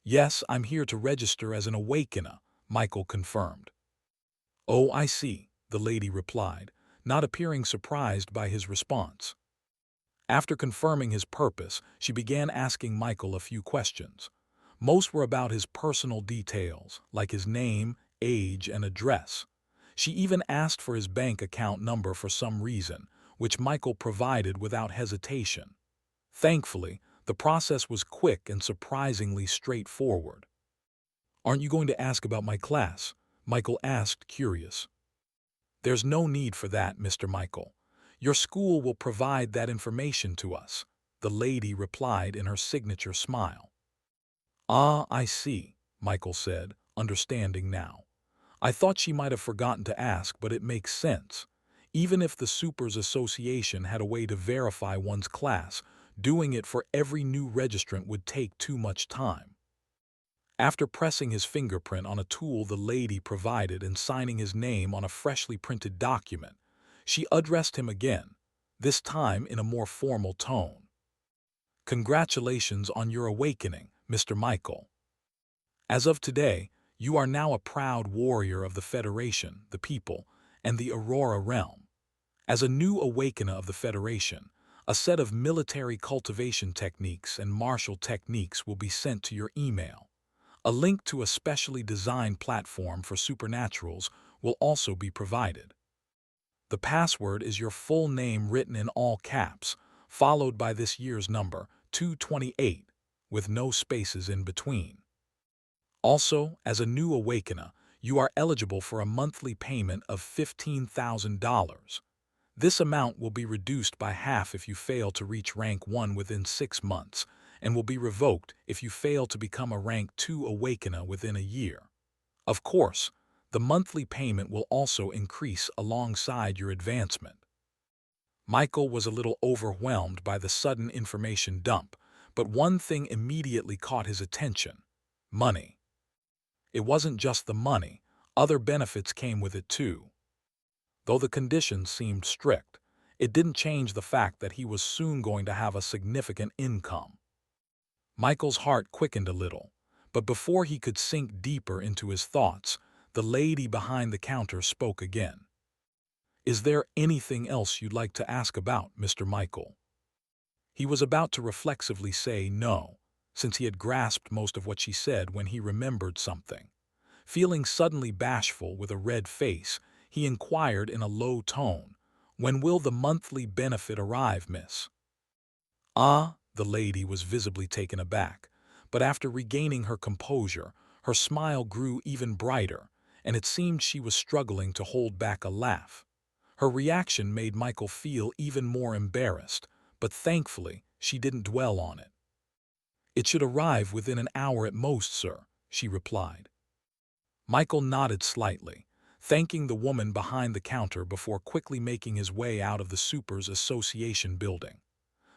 "Yes, I'm here to register as an awakener," Michael confirmed. "Oh, I see," the lady replied, not appearing surprised by his response. After confirming his purpose, she began asking Michael a few questions. Most were about his personal details, like his name, age, and address. She even asked for his bank account number for some reason, which Michael provided without hesitation. Thankfully, the process was quick and surprisingly straightforward. "Aren't you going to ask about my class?" Michael asked, curious. "There's no need for that, Mr. Michael. Your school will provide that information to us," the lady replied in her signature smile. "Ah, I see," Michael said, understanding now. "I thought she might have forgotten to ask, but it makes sense. Even if the Supers Association had a way to verify one's class, doing it for every new registrant would take too much time." After pressing his fingerprint on a tool the lady provided and signing his name on a freshly printed document, she addressed him again, this time in a more formal tone. "Congratulations on your awakening, Mr. Michael. As of today, you are now a proud warrior of the Federation, the people, and the Aurora realm. As a new awakener of the Federation, a set of military cultivation techniques and martial techniques will be sent to your email. A link to a specially designed platform for supernaturals will also be provided. The password is your full name written in all caps, followed by this year's number, 228, with no spaces in between. Also, as a new awakener, you are eligible for a monthly payment of $15,000. This amount will be reduced by half if you fail to reach rank 1 within 6 months, and will be revoked if you fail to become a rank 2 awakener within a year. Of course, the monthly payment will also increase alongside your advancement. Michael was a little overwhelmed by the sudden information dump, but one thing immediately caught his attention: money. It wasn't just the money, other benefits came with it too. Though the conditions seemed strict, it didn't change the fact that he was soon going to have a significant income. Michael's heart quickened a little, but before he could sink deeper into his thoughts, the lady behind the counter spoke again. "Is there anything else you'd like to ask about, Mr. Michael?" He was about to reflexively say no, since he had grasped most of what she said when he remembered something. Feeling suddenly bashful with a red face, he inquired in a low tone, "When will the monthly benefit arrive, miss?" "Ah," the lady was visibly taken aback, but after regaining her composure, her smile grew even brighter, and it seemed she was struggling to hold back a laugh. Her reaction made Michael feel even more embarrassed, but thankfully, she didn't dwell on it. "It should arrive within an hour at most, sir," she replied. Michael nodded slightly, thanking the woman behind the counter before quickly making his way out of the Supers Association building.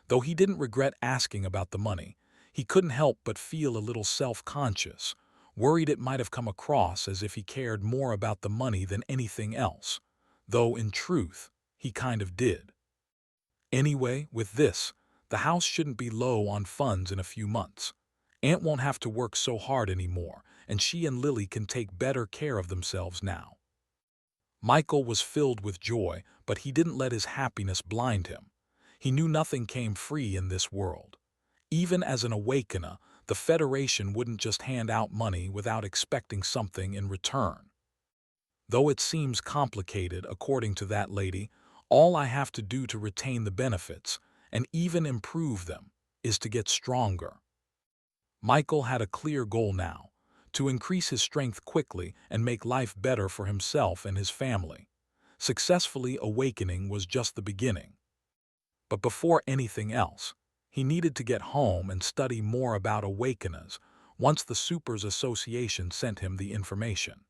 Though he didn't regret asking about the money, he couldn't help but feel a little self-conscious, worried it might have come across as if he cared more about the money than anything else, though in truth, he kind of did. Anyway, with this, the house shouldn't be low on funds in a few months. Aunt won't have to work so hard anymore, and she and Lily can take better care of themselves now. Michael was filled with joy, but he didn't let his happiness blind him. He knew nothing came free in this world. Even as an awakener, the Federation wouldn't just hand out money without expecting something in return. Though it seems complicated, according to that lady, all I have to do to retain the benefits, and even improve them, is to get stronger. Michael had a clear goal now: to increase his strength quickly and make life better for himself and his family. Successfully awakening was just the beginning. But before anything else, he needed to get home and study more about awakeners once the Supers Association sent him the information.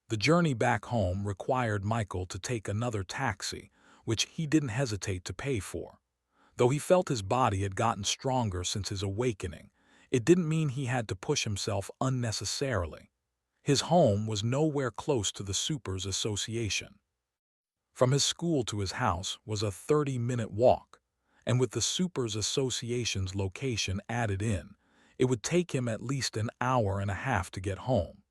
The journey back home required Michael to take another taxi, which he didn't hesitate to pay for. Though he felt his body had gotten stronger since his awakening, it didn't mean he had to push himself unnecessarily. His home was nowhere close to the Supers Association. From his school to his house was a 30-minute walk, and with the Supers Association's location added in, it would take him at least an hour and a half to get home.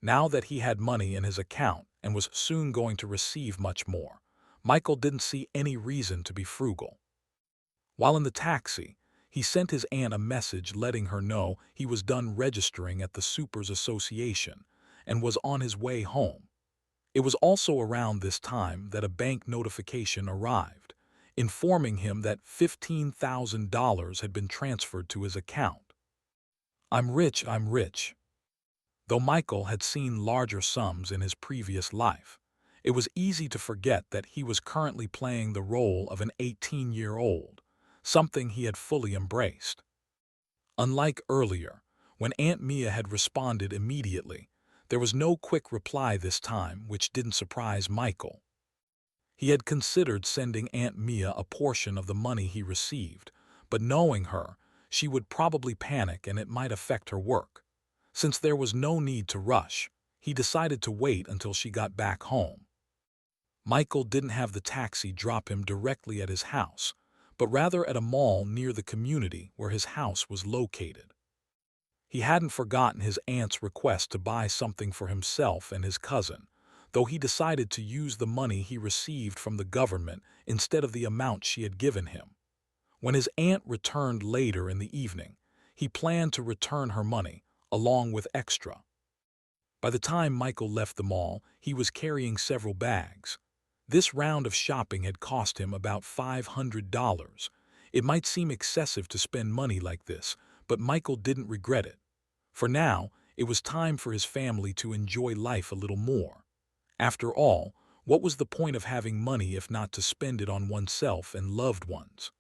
Now that he had money in his account and was soon going to receive much more, Michael didn't see any reason to be frugal. While in the taxi, he sent his aunt a message letting her know he was done registering at the Supers Association and was on his way home. It was also around this time that a bank notification arrived, informing him that $15,000 had been transferred to his account. I'm rich, I'm rich. Though Michael had seen larger sums in his previous life, it was easy to forget that he was currently playing the role of an 18-year-old, something he had fully embraced. Unlike earlier, when Aunt Mia had responded immediately, there was no quick reply this time, which didn't surprise Michael. He had considered sending Aunt Mia a portion of the money he received, but knowing her, she would probably panic and it might affect her work. Since there was no need to rush, he decided to wait until she got back home. Michael didn't have the taxi drop him directly at his house, but rather at a mall near the community where his house was located. He hadn't forgotten his aunt's request to buy something for himself and his cousin, though he decided to use the money he received from the government instead of the amount she had given him. When his aunt returned later in the evening, he planned to return her money, along with extra. By the time Michael left the mall, he was carrying several bags. This round of shopping had cost him about $500. It might seem excessive to spend money like this, but Michael didn't regret it. For now, it was time for his family to enjoy life a little more. After all, What was the point of having money if not to spend it on oneself and loved ones?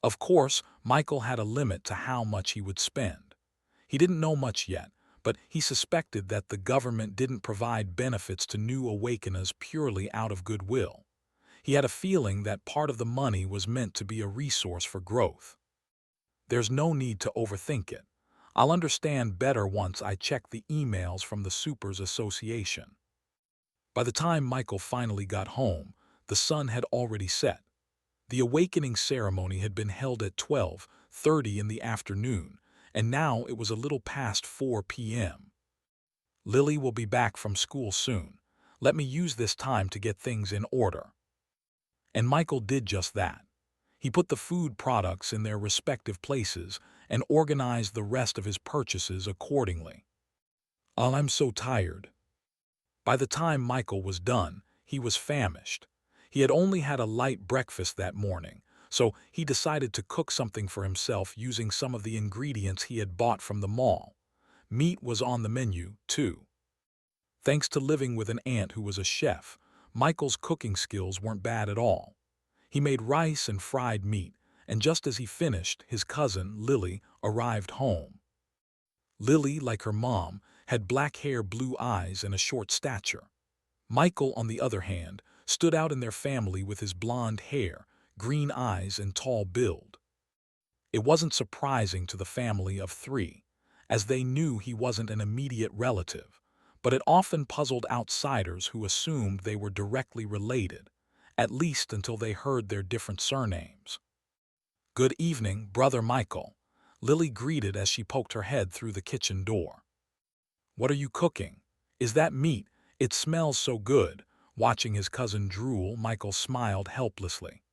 Of course, Michael had a limit to how much he would spend. He didn't know much yet, but he suspected that the government didn't provide benefits to new awakeners purely out of goodwill. He had a feeling that part of the money was meant to be a resource for growth. There's no need to overthink it. I'll understand better once I check the emails from the Supers Association. By the time Michael finally got home, the sun had already set. The awakening ceremony had been held at 12:30 in the afternoon, and now it was a little past 4 p.m. Lily will be back from school soon. Let me use this time to get things in order. And Michael did just that. He put the food products in their respective places and organized the rest of his purchases accordingly. Oh, I'm so tired. By the time Michael was done, he was famished. He had only had a light breakfast that morning, so he decided to cook something for himself using some of the ingredients he had bought from the mall. Meat was on the menu, too. Thanks to living with an aunt who was a chef, Michael's cooking skills weren't bad at all. He made rice and fried meat, and just as he finished, his cousin, Lily, arrived home. Lily, like her mom, had black hair, blue eyes, and a short stature. Michael, on the other hand, stood out in their family with his blonde hair, green eyes, and tall build. It wasn't surprising to the family of three, as they knew he wasn't an immediate relative, but it often puzzled outsiders who assumed they were directly related, at least until they heard their different surnames. "Good evening, Brother Michael," Lily greeted as she poked her head through the kitchen door. "What are you cooking? Is that meat? It smells so good." Watching his cousin drool, Michael smiled helplessly.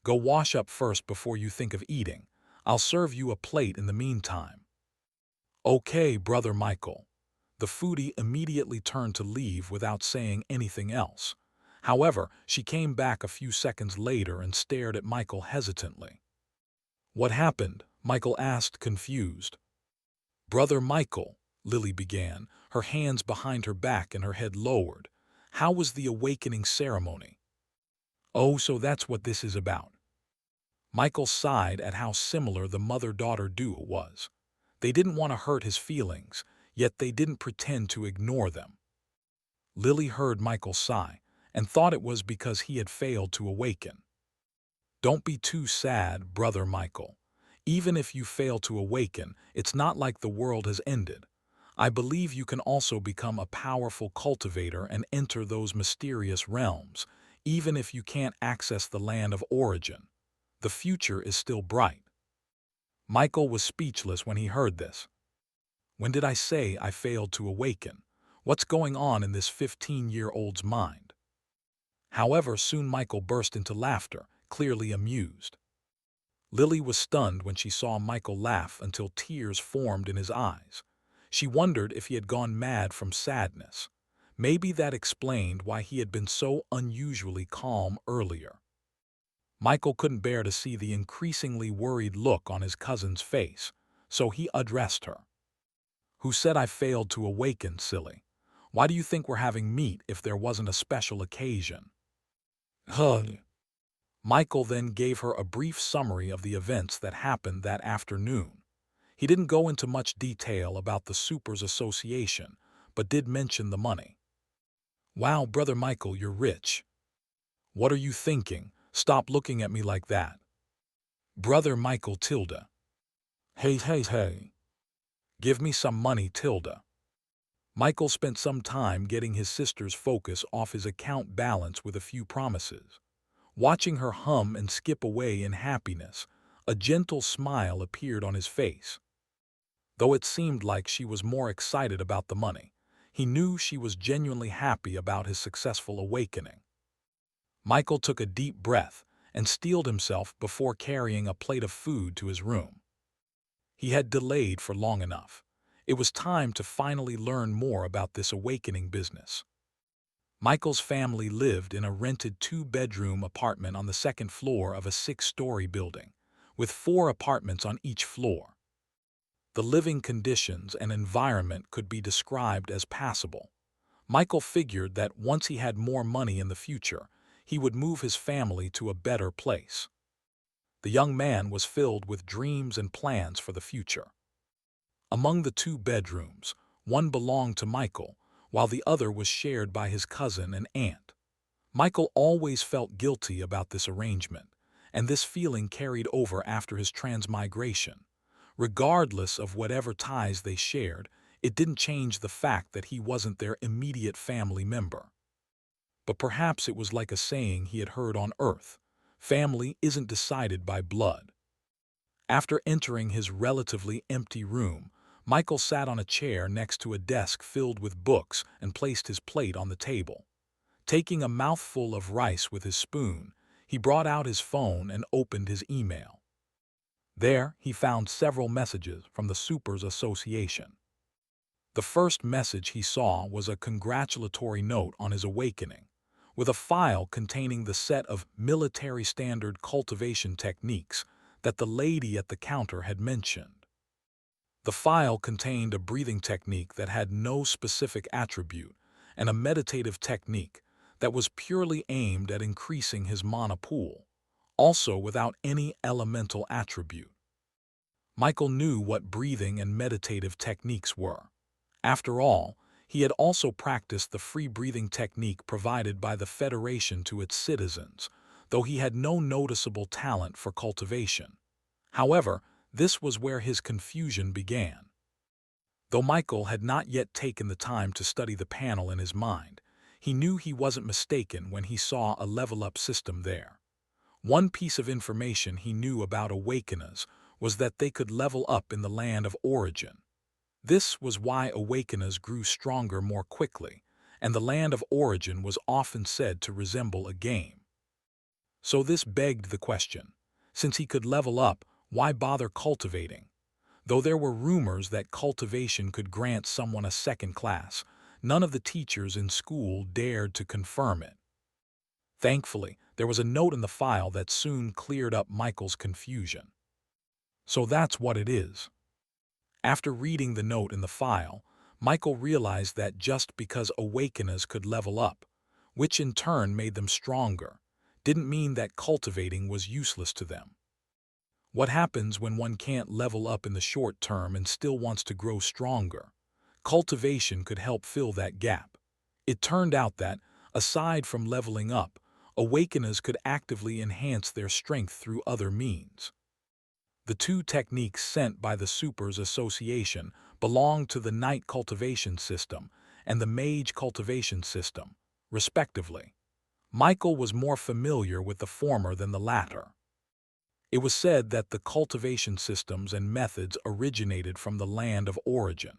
"Go wash up first before you think of eating. I'll serve you a plate in the meantime." "Okay, Brother Michael." The foodie immediately turned to leave without saying anything else. However, she came back a few seconds later and stared at Michael hesitantly. "What happened?" Michael asked, confused. "Brother Michael," Lily began, her hands behind her back and her head lowered. "How was the awakening ceremony?" "Oh, so that's what this is about." Michael sighed at how similar the mother-daughter duo was. They didn't want to hurt his feelings, yet they didn't pretend to ignore them. Lily heard Michael sigh and thought it was because he had failed to awaken. "Don't be too sad, Brother Michael. Even if you fail to awaken, it's not like the world has ended. I believe you can also become a powerful cultivator and enter those mysterious realms, even if you can't access the land of origin. The future is still bright." Michael was speechless when he heard this. When did I say I failed to awaken? What's going on in this 15-year-old's mind? However, soon Michael burst into laughter, clearly amused. Lily was stunned when she saw Michael laugh until tears formed in his eyes. She wondered if he had gone mad from sadness. Maybe that explained why he had been so unusually calm earlier. Michael couldn't bear to see the increasingly worried look on his cousin's face, so he addressed her. "Who said I failed to awaken, silly? Why do you think we're having meat if there wasn't a special occasion?" "Huh." Michael then gave her a brief summary of the events that happened that afternoon. He didn't go into much detail about the Supers Association, but did mention the money. "Wow, Brother Michael, you're rich." "What are you thinking? Stop looking at me like that." "Brother Michael Tilda." Hey. "Give me some money, Tilda." Michael spent some time getting his sister's focus off his account balance with a few promises. Watching her hum and skip away in happiness, a gentle smile appeared on his face. Though it seemed like she was more excited about the money, he knew she was genuinely happy about his successful awakening. Michael took a deep breath and steeled himself before carrying a plate of food to his room. He had delayed for long enough. It was time to finally learn more about this awakening business. Michael's family lived in a rented 2-bedroom apartment on the second floor of a 6-story building, with 4 apartments on each floor. The living conditions and environment could be described as passable. Michael figured that once he had more money in the future, he would move his family to a better place. The young man was filled with dreams and plans for the future. Among the two bedrooms, one belonged to Michael, while the other was shared by his cousin and aunt. Michael always felt guilty about this arrangement, and this feeling carried over after his transmigration. Regardless of whatever ties they shared, it didn't change the fact that he wasn't their immediate family member. But perhaps it was like a saying he had heard on Earth: family isn't decided by blood. After entering his relatively empty room, Michael sat on a chair next to a desk filled with books and placed his plate on the table. Taking a mouthful of rice with his spoon, he brought out his phone and opened his email. There, he found several messages from the Supers Association. The first message he saw was a congratulatory note on his awakening, with a file containing the set of military standard cultivation techniques that the lady at the counter had mentioned. The file contained a breathing technique that had no specific attribute and a meditative technique that was purely aimed at increasing his mana pool, also without any elemental attribute. Michael knew what breathing and meditative techniques were. After all, he had also practiced the free breathing technique provided by the Federation to its citizens, though he had no noticeable talent for cultivation. However, this was where his confusion began. Though Michael had not yet taken the time to study the panel in his mind, he knew he wasn't mistaken when he saw a level-up system there. One piece of information he knew about awakeners was that they could level up in the land of origin. This was why awakeners grew stronger more quickly, and the land of origin was often said to resemble a game. So this begged the question: since he could level up, why bother cultivating? Though there were rumors that cultivation could grant someone a second class, none of the teachers in school dared to confirm it. Thankfully, there was a note in the file that soon cleared up Michael's confusion. So that's what it is. After reading the note in the file, Michael realized that just because awakeners could level up, which in turn made them stronger, didn't mean that cultivating was useless to them. What happens when one can't level up in the short term and still wants to grow stronger? Cultivation could help fill that gap. It turned out that, aside from leveling up, awakeners could actively enhance their strength through other means. The two techniques sent by the Supers Association belonged to the Night Cultivation System and the Mage Cultivation System, respectively. Michael was more familiar with the former than the latter. It was said that the cultivation systems and methods originated from the land of origin.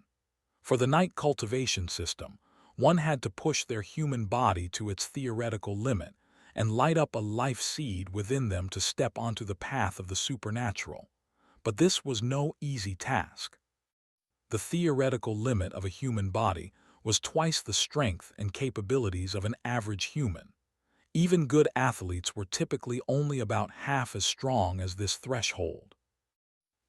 For the Night Cultivation System, one had to push their human body to its theoretical limit and light up a life seed within them to step onto the path of the supernatural. But this was no easy task. The theoretical limit of a human body was twice the strength and capabilities of an average human. Even good athletes were typically only about half as strong as this threshold.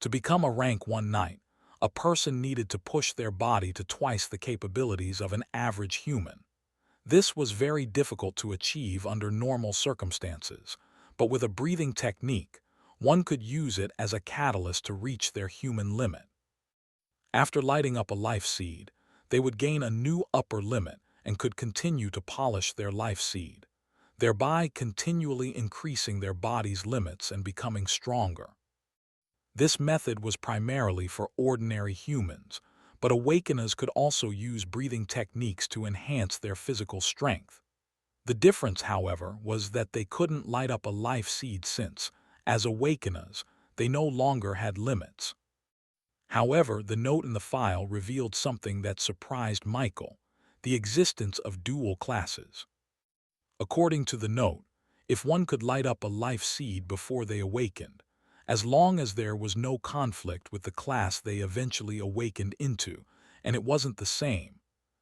To become a rank 1 knight, a person needed to push their body to twice the capabilities of an average human. This was very difficult to achieve under normal circumstances, but with a breathing technique, one could use it as a catalyst to reach their human limit. After lighting up a life seed, they would gain a new upper limit and could continue to polish their life seed, thereby continually increasing their body's limits and becoming stronger. This method was primarily for ordinary humans, but awakeners could also use breathing techniques to enhance their physical strength. The difference, however, was that they couldn't light up a life seed since, as awakeners, they no longer had limits. However, the note in the file revealed something that surprised Michael: the existence of dual classes. According to the note, if one could light up a life seed before they awakened, as long as there was no conflict with the class they eventually awakened into, and it wasn't the same,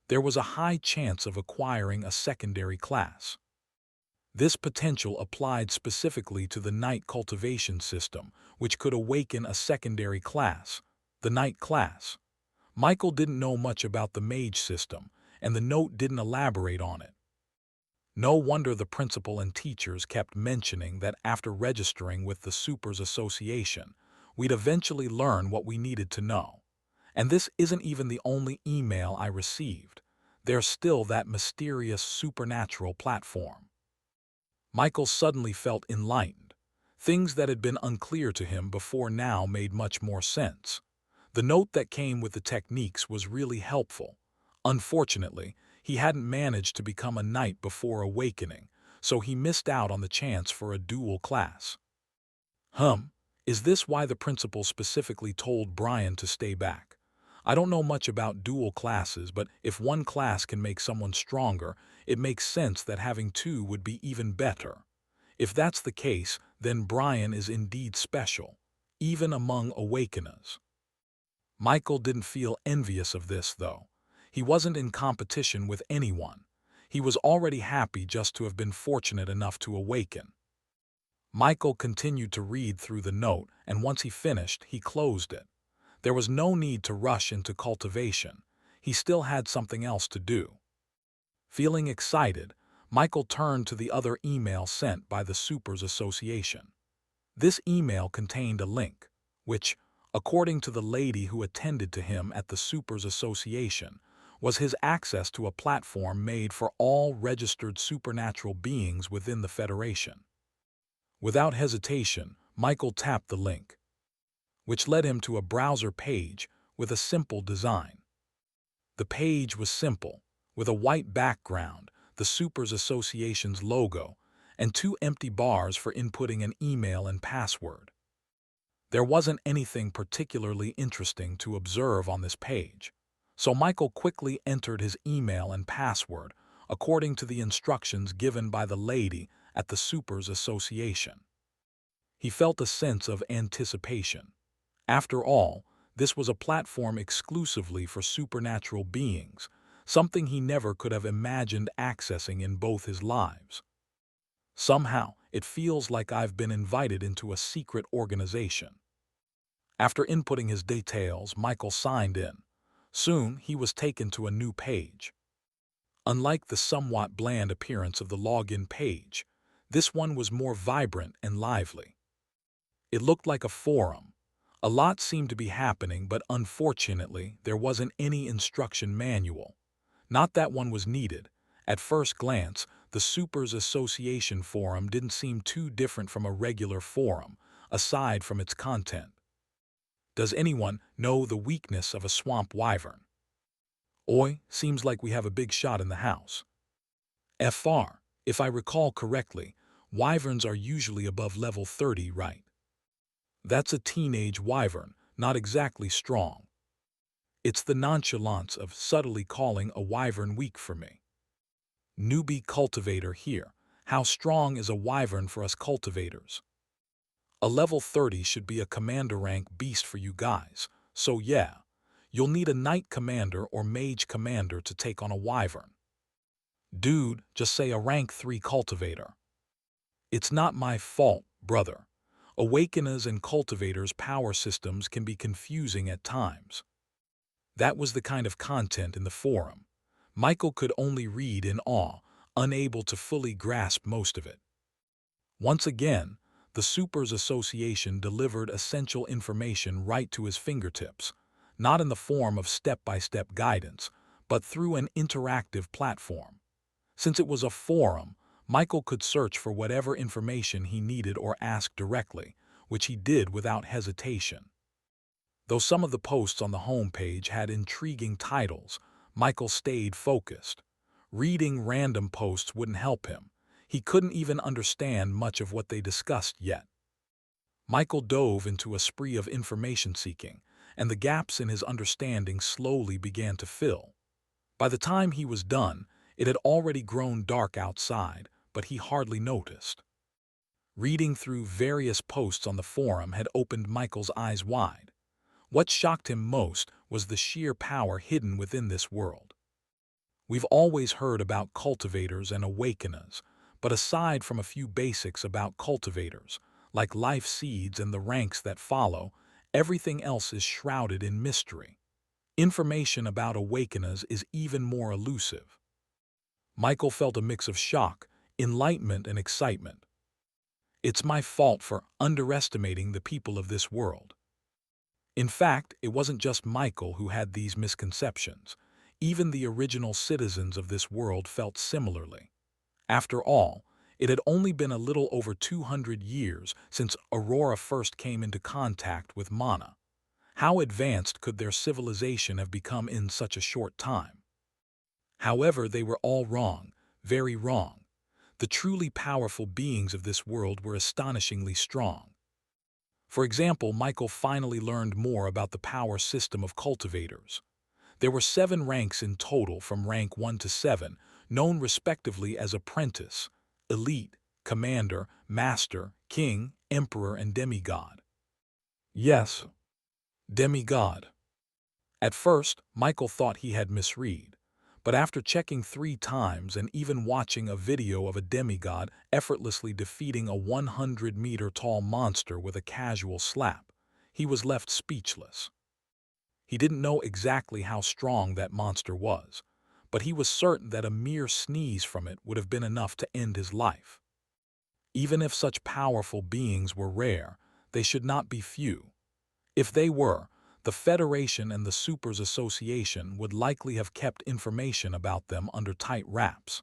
there was a high chance of acquiring a secondary class. This potential applied specifically to the Night Cultivation System, which could awaken a secondary class, the Night class. Michael didn't know much about the Mage system, and the note didn't elaborate on it. No wonder the principal and teachers kept mentioning that after registering with the Supers Association, we'd eventually learn what we needed to know. And this isn't even the only email I received. There's still that mysterious supernatural platform. Michael suddenly felt enlightened. Things that had been unclear to him before now made much more sense. The note that came with the techniques was really helpful. Unfortunately, he hadn't managed to become a knight before awakening, so he missed out on the chance for a dual class. Is this why the principal specifically told Brian to stay back? I don't know much about dual classes, but if one class can make someone stronger, it makes sense that having two would be even better. If that's the case, then Brian is indeed special, even among awakeners. Michael didn't feel envious of this, though. He wasn't in competition with anyone. He was already happy just to have been fortunate enough to awaken. Michael continued to read through the note, and once he finished, he closed it. There was no need to rush into cultivation. He still had something else to do. Feeling excited, Michael turned to the other email sent by the Supers Association. This email contained a link, which, according to the lady who attended to him at the Supers Association, was his access to a platform made for all registered supernatural beings within the Federation. Without hesitation, Michael tapped the link, which led him to a browser page with a simple design. The page was simple, with a white background, the Supers Association's logo, and two empty bars for inputting an email and password. There wasn't anything particularly interesting to observe on this page, so Michael quickly entered his email and password according to the instructions given by the lady at the Supers Association. He felt a sense of anticipation. After all, this was a platform exclusively for supernatural beings, something he never could have imagined accessing in both his lives. Somehow, it feels like I've been invited into a secret organization. After inputting his details, Michael signed in. Soon, he was taken to a new page. Unlike the somewhat bland appearance of the login page, this one was more vibrant and lively. It looked like a forum. A lot seemed to be happening, but unfortunately, there wasn't any instruction manual. Not that one was needed. At first glance, the Supers Association forum didn't seem too different from a regular forum, aside from its content. Does anyone know the weakness of a swamp wyvern? Oi, seems like we have a big shot in the house. FR, if I recall correctly, wyverns are usually above level 30, right? That's a teenage wyvern, not exactly strong. It's the nonchalance of subtly calling a wyvern weak for me. Newbie cultivator here. How strong is a wyvern for us cultivators? A level 30 should be a commander rank beast for you guys, so yeah, you'll need a knight commander or mage commander to take on a wyvern. Dude, just say a rank 3 cultivator. It's not my fault, brother. Awakeners and cultivators' power systems can be confusing at times. That was the kind of content in the forum. Michael could only read in awe, unable to fully grasp most of it. Once again, the Supers Association delivered essential information right to his fingertips, not in the form of step-by-step guidance, but through an interactive platform. Since it was a forum, Michael could search for whatever information he needed or ask directly, which he did without hesitation. Though some of the posts on the homepage had intriguing titles, Michael stayed focused. Reading random posts wouldn't help him. He couldn't even understand much of what they discussed yet. Michael dove into a spree of information seeking, and the gaps in his understanding slowly began to fill. By the time he was done, it had already grown dark outside, but he hardly noticed. Reading through various posts on the forum had opened Michael's eyes wide. What shocked him most was the sheer power hidden within this world. We've always heard about cultivators and awakeners, but aside from a few basics about cultivators, like life seeds and the ranks that follow, everything else is shrouded in mystery. Information about awakeners is even more elusive. Michael felt a mix of shock, enlightenment, and excitement. It's my fault for underestimating the people of this world. In fact, it wasn't just Michael who had these misconceptions. Even the original citizens of this world felt similarly. After all, it had only been a little over 200 years since Aurora first came into contact with Mana. How advanced could their civilization have become in such a short time? However, they were all wrong, very wrong. The truly powerful beings of this world were astonishingly strong. For example, Michael finally learned more about the power system of cultivators. There were 7 ranks in total from rank 1 to 7, known respectively as Apprentice, Elite, Commander, Master, King, Emperor, and Demigod. Yes, Demigod. At first, Michael thought he had misread, but after checking 3 times and even watching a video of a demigod effortlessly defeating a 100-meter-tall monster with a casual slap, he was left speechless. He didn't know exactly how strong that monster was, but he was certain that a mere sneeze from it would have been enough to end his life. Even if such powerful beings were rare, they should not be few. If they were, the Federation and the Supers Association would likely have kept information about them under tight wraps.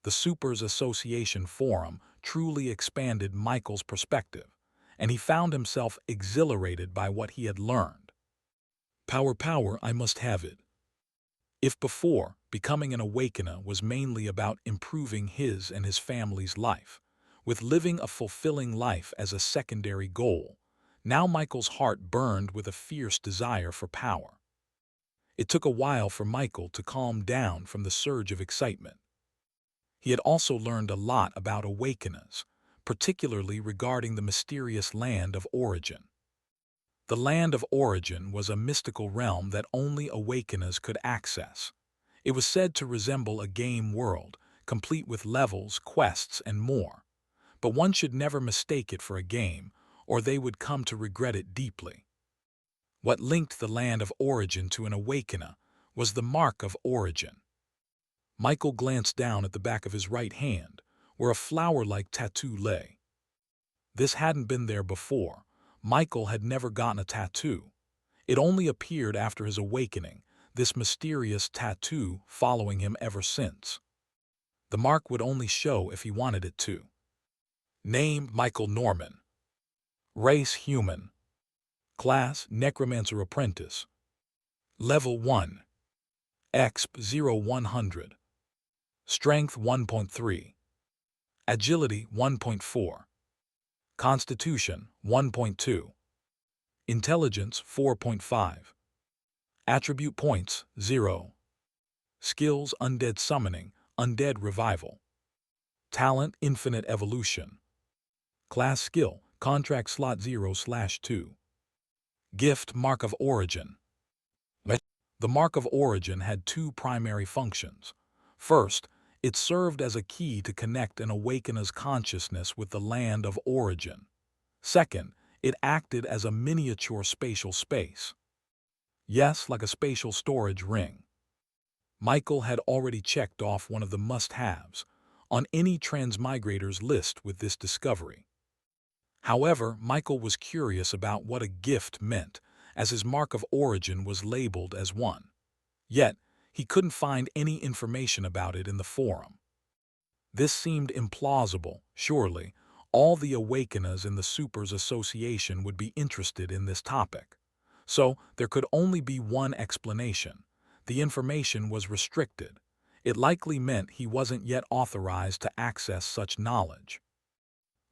The Supers Association forum truly expanded Michael's perspective, and he found himself exhilarated by what he had learned. Power, I must have it. If before, becoming an awakener was mainly about improving his and his family's life, with living a fulfilling life as a secondary goal, now Michael's heart burned with a fierce desire for power. It took a while for Michael to calm down from the surge of excitement. He had also learned a lot about awakeners, particularly regarding the mysterious Land of Origin. The Land of Origin was a mystical realm that only awakeners could access. It was said to resemble a game world, complete with levels, quests, and more. But one should never mistake it for a game, or they would come to regret it deeply. What linked the Land of Origin to an awakener was the Mark of Origin. Michael glanced down at the back of his right hand, where a flower-like tattoo lay. This hadn't been there before. Michael had never gotten a tattoo. It only appeared after his awakening, this mysterious tattoo following him ever since. The mark would only show if he wanted it to. Name: Michael Norman. Race: human. Class: Necromancer Apprentice. Level 1. Exp 0-100. Strength 1.3. Agility 1.4. Constitution 1.2. Intelligence 4.5. Attribute points 0. Skills: Undead Summoning, Undead Revival. Talent: Infinite Evolution. Class skill: Contract slot 0/2. Gift: Mark of Origin. The Mark of Origin had 2 primary functions. First, it served as a key to connect an awakener's consciousness with the Land of Origin. Second, it acted as a miniature spatial space. Yes, like a spatial storage ring. Michael had already checked off one of the must-haves on any transmigrator's list with this discovery. However, Michael was curious about what a gift meant, as his Mark of Origin was labeled as one. Yet, he couldn't find any information about it in the forum. This seemed implausible. Surely, all the awakeners in the Supers Association would be interested in this topic. So, there could only be one explanation. The information was restricted. It likely meant he wasn't yet authorized to access such knowledge.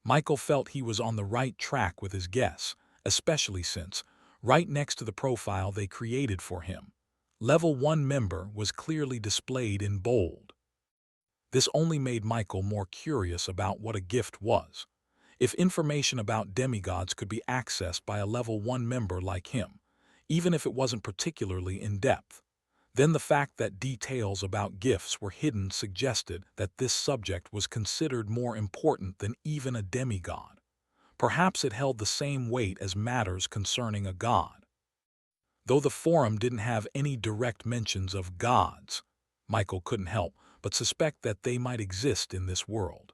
Michael felt he was on the right track with his guess, especially since, right next to the profile they created for him, Level 1 member was clearly displayed in bold. This only made Michael more curious about what a gift was. If information about demigods could be accessed by a Level 1 member like him, even if it wasn't particularly in-depth, then the fact that details about gifts were hidden suggested that this subject was considered more important than even a demigod. Perhaps it held the same weight as matters concerning a god. Though the forum didn't have any direct mentions of gods, Michael couldn't help but suspect that they might exist in this world.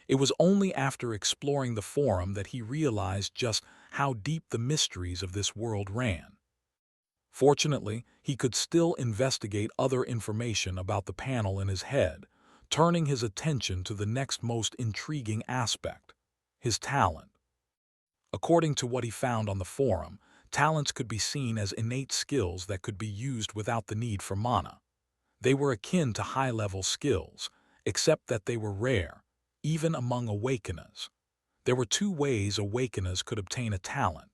It was only after exploring the forum that he realized just how deep the mysteries of this world ran. Fortunately, he could still investigate other information about the panel in his head, turning his attention to the next most intriguing aspect: his talent. According to what he found on the forum, talents could be seen as innate skills that could be used without the need for mana. They were akin to high-level skills, except that they were rare, even among awakeners. There were two ways awakeners could obtain a talent.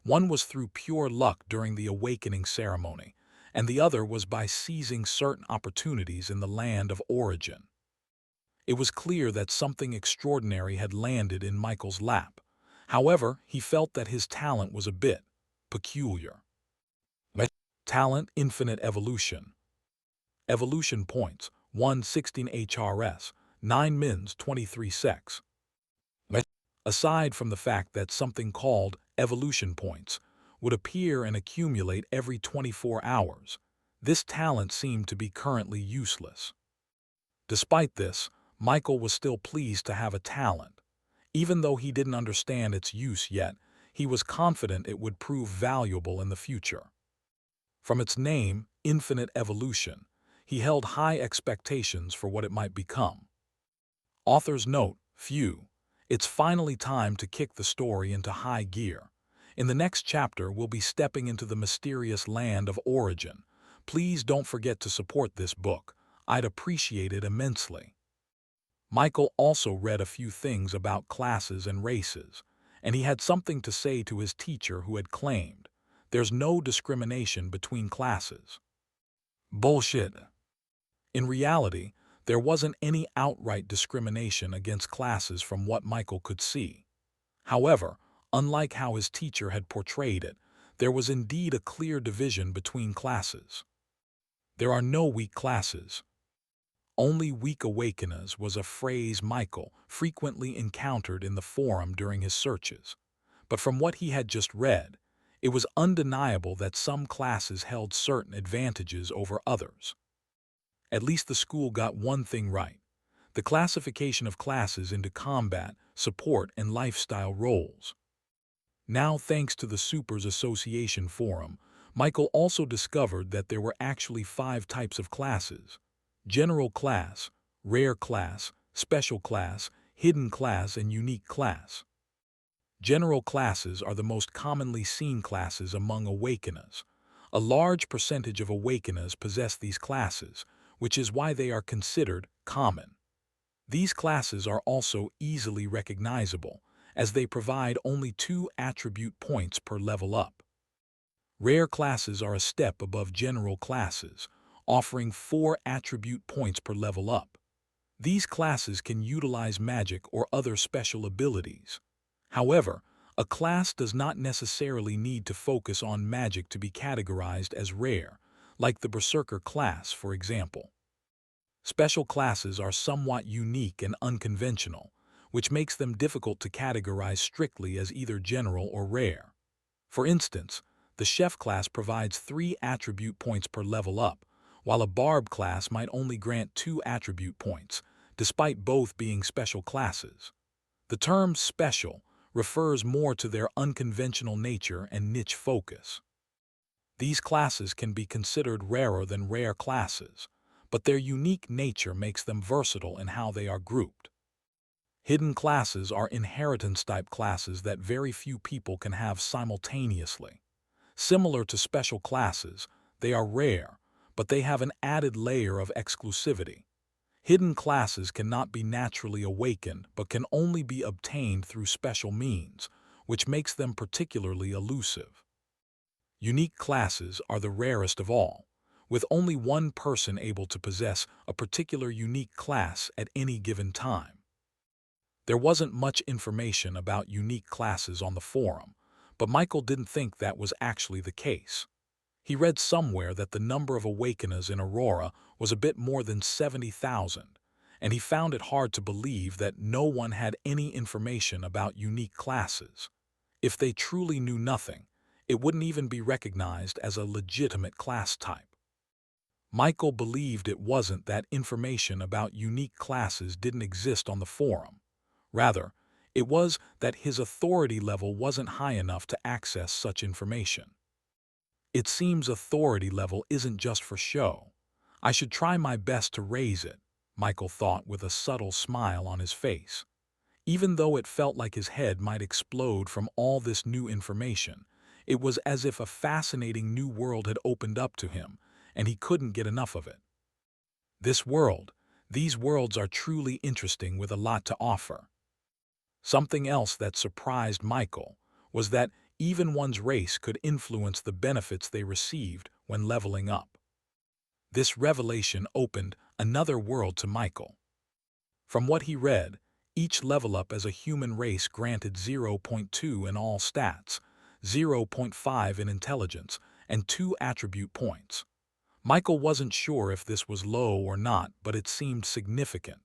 One was through pure luck during the awakening ceremony, and the other was by seizing certain opportunities in the land of origin. It was clear that something extraordinary had landed in Michael's lap. However, he felt that his talent was a bit peculiar. Talent Infinite Evolution. Evolution points 116 HRS, 9 mins 23 secs. Aside from the fact that something called evolution points would appear and accumulate every 24 hours, this talent seemed to be currently useless. Despite this, Michael was still pleased to have a talent. Even though he didn't understand its use yet, he was confident it would prove valuable in the future. From its name, Infinite Evolution, he held high expectations for what it might become. Author's note: few. It's finally time to kick the story into high gear. In the next chapter, we'll be stepping into the mysterious land of origin. Please don't forget to support this book. I'd appreciate it immensely. Michael also read a few things about classes and races, and he had something to say to his teacher who had claimed, "There's no discrimination between classes." Bullshit. In reality, there wasn't any outright discrimination against classes from what Michael could see. However, unlike how his teacher had portrayed it, there was indeed a clear division between classes. There are no weak classes. Only weak awakeners was a phrase Michael frequently encountered in the forum during his searches. But from what he had just read, it was undeniable that some classes held certain advantages over others. At least the school got one thing right: the classification of classes into combat, support, and lifestyle roles. Now, thanks to the Supers Association forum, Michael also discovered that there were actually 5 types of classes: general class, rare class, special class, hidden class, and unique class. General classes are the most commonly seen classes among awakeners. A large percentage of awakeners possess these classes, which is why they are considered common. These classes are also easily recognizable, as they provide only 2 attribute points per level up. Rare classes are a step above general classes, offering 4 attribute points per level up. These classes can utilize magic or other special abilities. However, a class does not necessarily need to focus on magic to be categorized as rare, like the Berserker class, for example. Special classes are somewhat unique and unconventional, which makes them difficult to categorize strictly as either general or rare. For instance, the Chef class provides 3 attribute points per level up, while a Barb class might only grant 2 attribute points, despite both being special classes. The term special refers more to their unconventional nature and niche focus. These classes can be considered rarer than rare classes, but their unique nature makes them versatile in how they are grouped. Hidden classes are inheritance-type classes that very few people can have simultaneously. Similar to special classes, they are rare, but they have an added layer of exclusivity. Hidden classes cannot be naturally awakened but can only be obtained through special means, which makes them particularly elusive. Unique classes are the rarest of all, with only one person able to possess a particular unique class at any given time. There wasn't much information about unique classes on the forum, but Michael didn't think that was actually the case. He read somewhere that the number of awakeners in Aurora was a bit more than 70,000, and he found it hard to believe that no one had any information about unique classes. If they truly knew nothing, It wouldn't even be recognized as a legitimate class type. Michael believed it wasn't that information about unique classes didn't exist on the forum. Rather, it was that his authority level wasn't high enough to access such information. It seems authority level isn't just for show. I should try my best to raise it, Michael thought with a subtle smile on his face. Even though it felt like his head might explode from all this new information, it was as if a fascinating new world had opened up to him, and he couldn't get enough of it. These worlds are truly interesting with a lot to offer. Something else that surprised Michael was that even one's race could influence the benefits they received when leveling up. This revelation opened another world to Michael. From what he read, each level up as a human race granted 0.2 in all stats, 0.5 in intelligence, and 2 attribute points. Michael wasn't sure if this was low or not, but it seemed significant.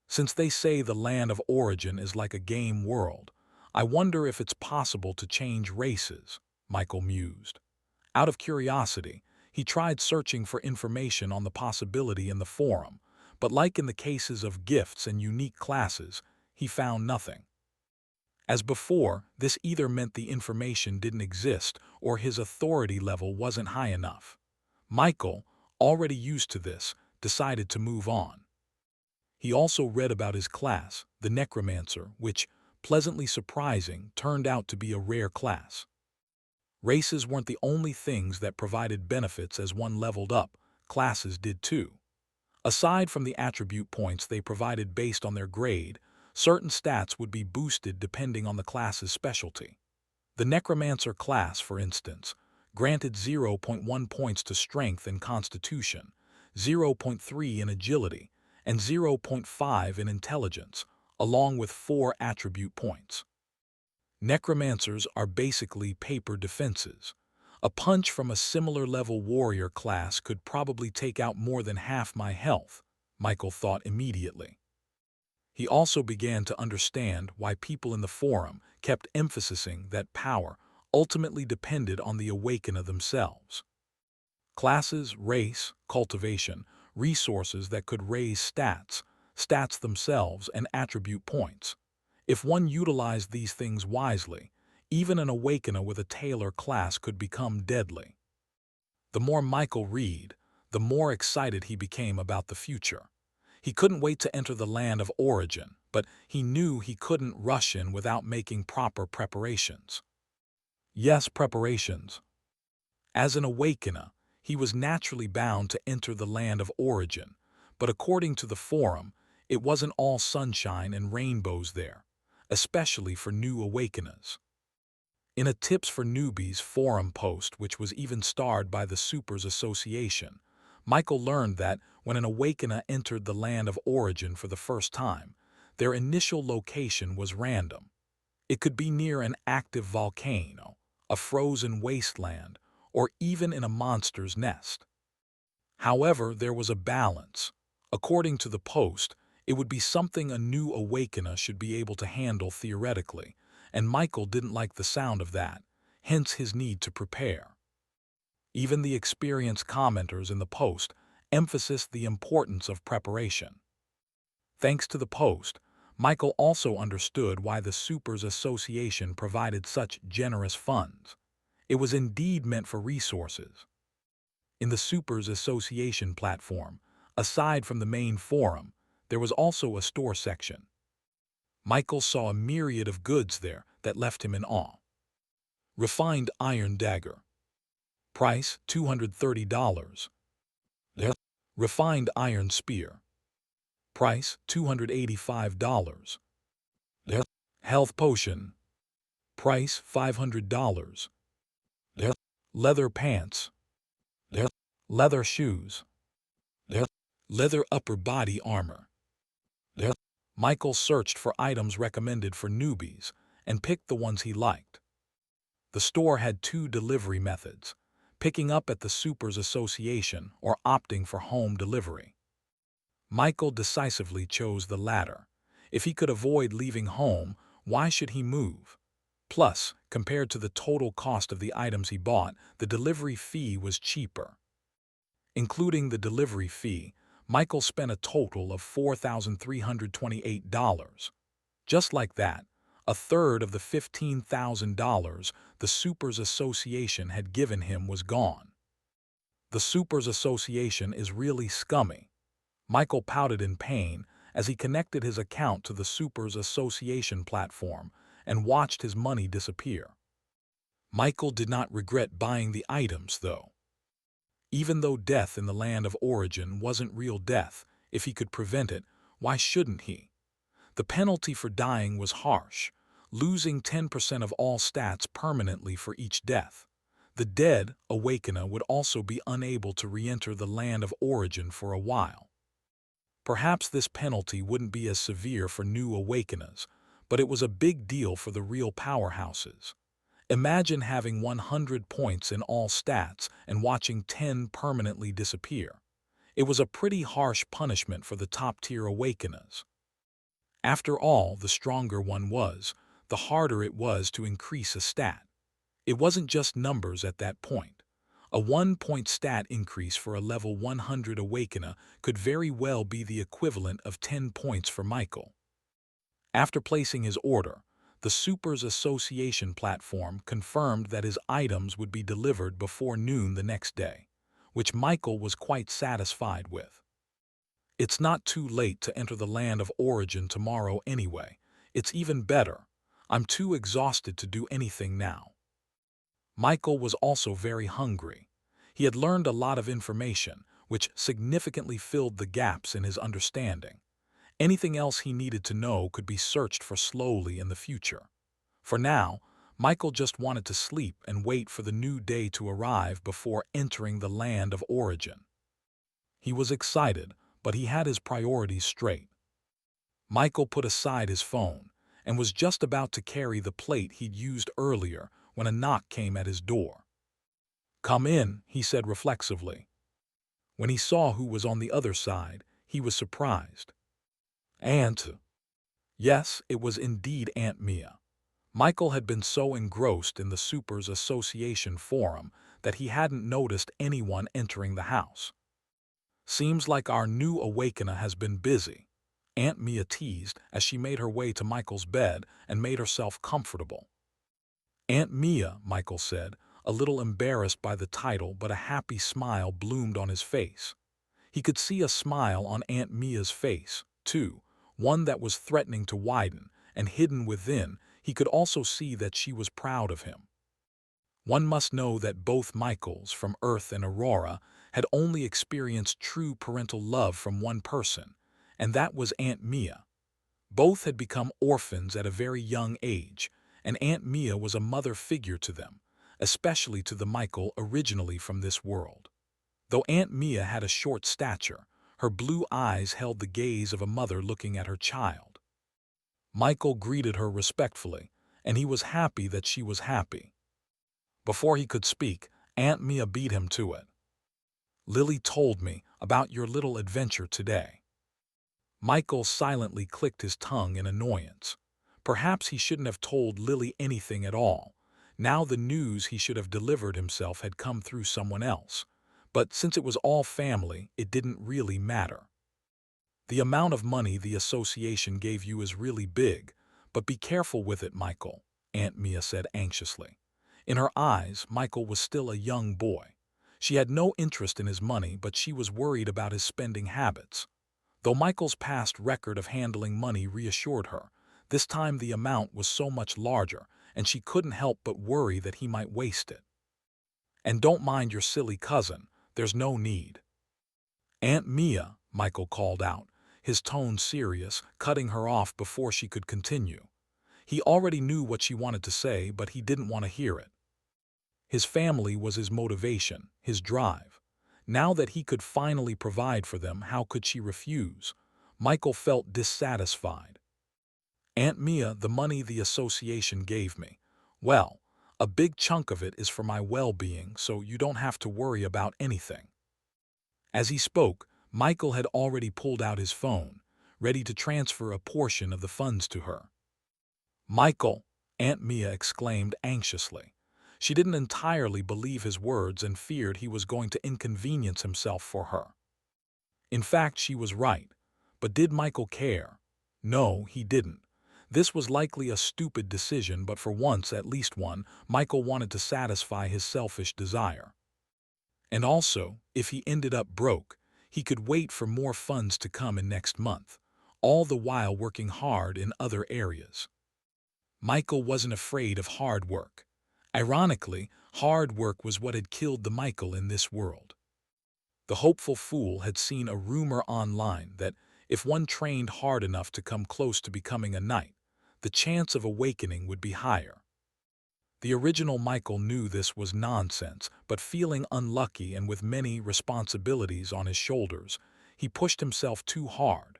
Since they say the land of origin is like a game world, I wonder if it's possible to change races, Michael mused. Out of curiosity, he tried searching for information on the possibility in the forum, but like in the cases of gifts and unique classes, he found nothing. As before, this either meant the information didn't exist or his authority level wasn't high enough. Michael, already used to this, decided to move on. He also read about his class, the Necromancer, which, pleasantly surprising, turned out to be a rare class. Races weren't the only things that provided benefits as one leveled up, classes did too. Aside from the attribute points they provided based on their grade, certain stats would be boosted depending on the class's specialty. The Necromancer class, for instance, granted 0.1 points to strength and constitution, 0.3 in agility, and 0.5 in intelligence, along with 4 attribute points. Necromancers are basically paper defenses. A punch from a similar level warrior class could probably take out more than half my health, Michael thought immediately. He also began to understand why people in the forum kept emphasizing that power ultimately depended on the awakener themselves. Classes, race, cultivation, resources that could raise stats themselves, and attribute points. If one utilized these things wisely, even an awakener with a Tailor class could become deadly. The more Michael read, the more excited he became about the future. He couldn't wait to enter the land of origin, but he knew he couldn't rush in without making proper preparations. Yes, preparations. As an awakener, he was naturally bound to enter the land of origin, but according to the forum, it wasn't all sunshine and rainbows there, especially for new awakeners. In a Tips for Newbies forum post, which was even starred by the Supers Association, Michael learned that when an awakener entered the land of origin for the first time, their initial location was random. It could be near an active volcano, a frozen wasteland, or even in a monster's nest. However, there was a balance. According to the post, it would be something a new awakener should be able to handle theoretically, and Michael didn't like the sound of that, hence his need to prepare. Even the experienced commenters in the post emphasized the importance of preparation. Thanks to the post, Michael also understood why the Supers Association provided such generous funds. It was indeed meant for resources. In the Supers Association platform, aside from the main forum, there was also a store section. Michael saw a myriad of goods there that left him in awe. Refined iron dagger. Price $230. Refined iron spear. Price $285. Health potion. Price $500. Leather pants. Leather shoes. Leather upper body armor. Michael searched for items recommended for newbies and picked the ones he liked. The store had 2 delivery methods, picking up at the Supers Association or opting for home delivery. Michael decisively chose the latter. If he could avoid leaving home, why should he move? Plus, compared to the total cost of the items he bought, the delivery fee was cheaper. Including the delivery fee, Michael spent a total of $4,328. Just like that, a third of the $15,000 the Supers Association had given him was gone. The Supers Association is really scummy. Michael pouted in pain as he connected his account to the Supers Association platform and watched his money disappear. Michael did not regret buying the items, though. Even though death in the land of origin wasn't real death, if he could prevent it, why shouldn't he? The penalty for dying was harsh, losing 10% of all stats permanently for each death. The dead awakener would also be unable to re-enter the land of origin for a while. Perhaps this penalty wouldn't be as severe for new awakeners, but it was a big deal for the real powerhouses. Imagine having 100 points in all stats and watching 10 permanently disappear. It was a pretty harsh punishment for the top-tier awakeners. After all, the stronger one was, the harder it was to increase a stat. It wasn't just numbers at that point. A 1-point stat increase for a level 100 awakener could very well be the equivalent of 10 points for Michael. After placing his order, the Supers Association platform confirmed that his items would be delivered before noon the next day, which Michael was quite satisfied with. It's not too late to enter the land of origin tomorrow anyway. It's even better. I'm too exhausted to do anything now. Michael was also very hungry. He had learned a lot of information, which significantly filled the gaps in his understanding. Anything else he needed to know could be searched for slowly in the future. For now, Michael just wanted to sleep and wait for the new day to arrive before entering the land of origin. He was excited, but he had his priorities straight. Michael put aside his phone and was just about to carry the plate he'd used earlier when a knock came at his door. "Come in," he said reflexively. When he saw who was on the other side, he was surprised. "Aunt?" Yes, it was indeed Aunt Mia. Michael had been so engrossed in the Supers Association forum that he hadn't noticed anyone entering the house. "Seems like our new awakener has been busy," Aunt Mia teased as she made her way to Michael's bed and made herself comfortable. "Aunt Mia," Michael said, a little embarrassed by the title, but a happy smile bloomed on his face. He could see a smile on Aunt Mia's face, too, one that was threatening to widen, and hidden within, he could also see that she was proud of him. One must know that both Michaels, from Earth and Aurora, had only experienced true parental love from one person, and that was Aunt Mia. Both had become orphans at a very young age, and Aunt Mia was a mother figure to them, especially to the Michael originally from this world. Though Aunt Mia had a short stature, her blue eyes held the gaze of a mother looking at her child. Michael greeted her respectfully, and he was happy that she was happy. Before he could speak, Aunt Mia beat him to it. "Lily told me about your little adventure today." Michael silently clicked his tongue in annoyance. Perhaps he shouldn't have told Lily anything at all. Now the news he should have delivered himself had come through someone else. But since it was all family, it didn't really matter. "The amount of money the association gave you is really big, but be careful with it, Michael," Aunt Mia said anxiously. In her eyes, Michael was still a young boy. She had no interest in his money, but she was worried about his spending habits. Though Michael's past record of handling money reassured her, this time the amount was so much larger, and she couldn't help but worry that he might waste it. "And don't mind your silly cousin, there's no need." "Aunt Mia," Michael called out, his tone serious, cutting her off before she could continue. He already knew what she wanted to say, but he didn't want to hear it. His family was his motivation, his drive. Now that he could finally provide for them, how could she refuse? Michael felt dissatisfied. "Aunt Mia, the money the association gave me. Well, a big chunk of it is for my well-being, so you don't have to worry about anything." As he spoke, Michael had already pulled out his phone, ready to transfer a portion of the funds to her. "Michael," Aunt Mia exclaimed anxiously. She didn't entirely believe his words and feared he was going to inconvenience himself for her. In fact, she was right. But did Michael care? No, he didn't. This was likely a stupid decision, but for once, at least one, Michael wanted to satisfy his selfish desire. And also, if he ended up broke, he could wait for more funds to come in next month, all the while working hard in other areas. Michael wasn't afraid of hard work. Ironically, hard work was what had killed the Michael in this world. The hopeful fool had seen a rumor online that if one trained hard enough to come close to becoming a knight, the chance of awakening would be higher. The original Michael knew this was nonsense, but feeling unlucky and with many responsibilities on his shoulders, he pushed himself too hard.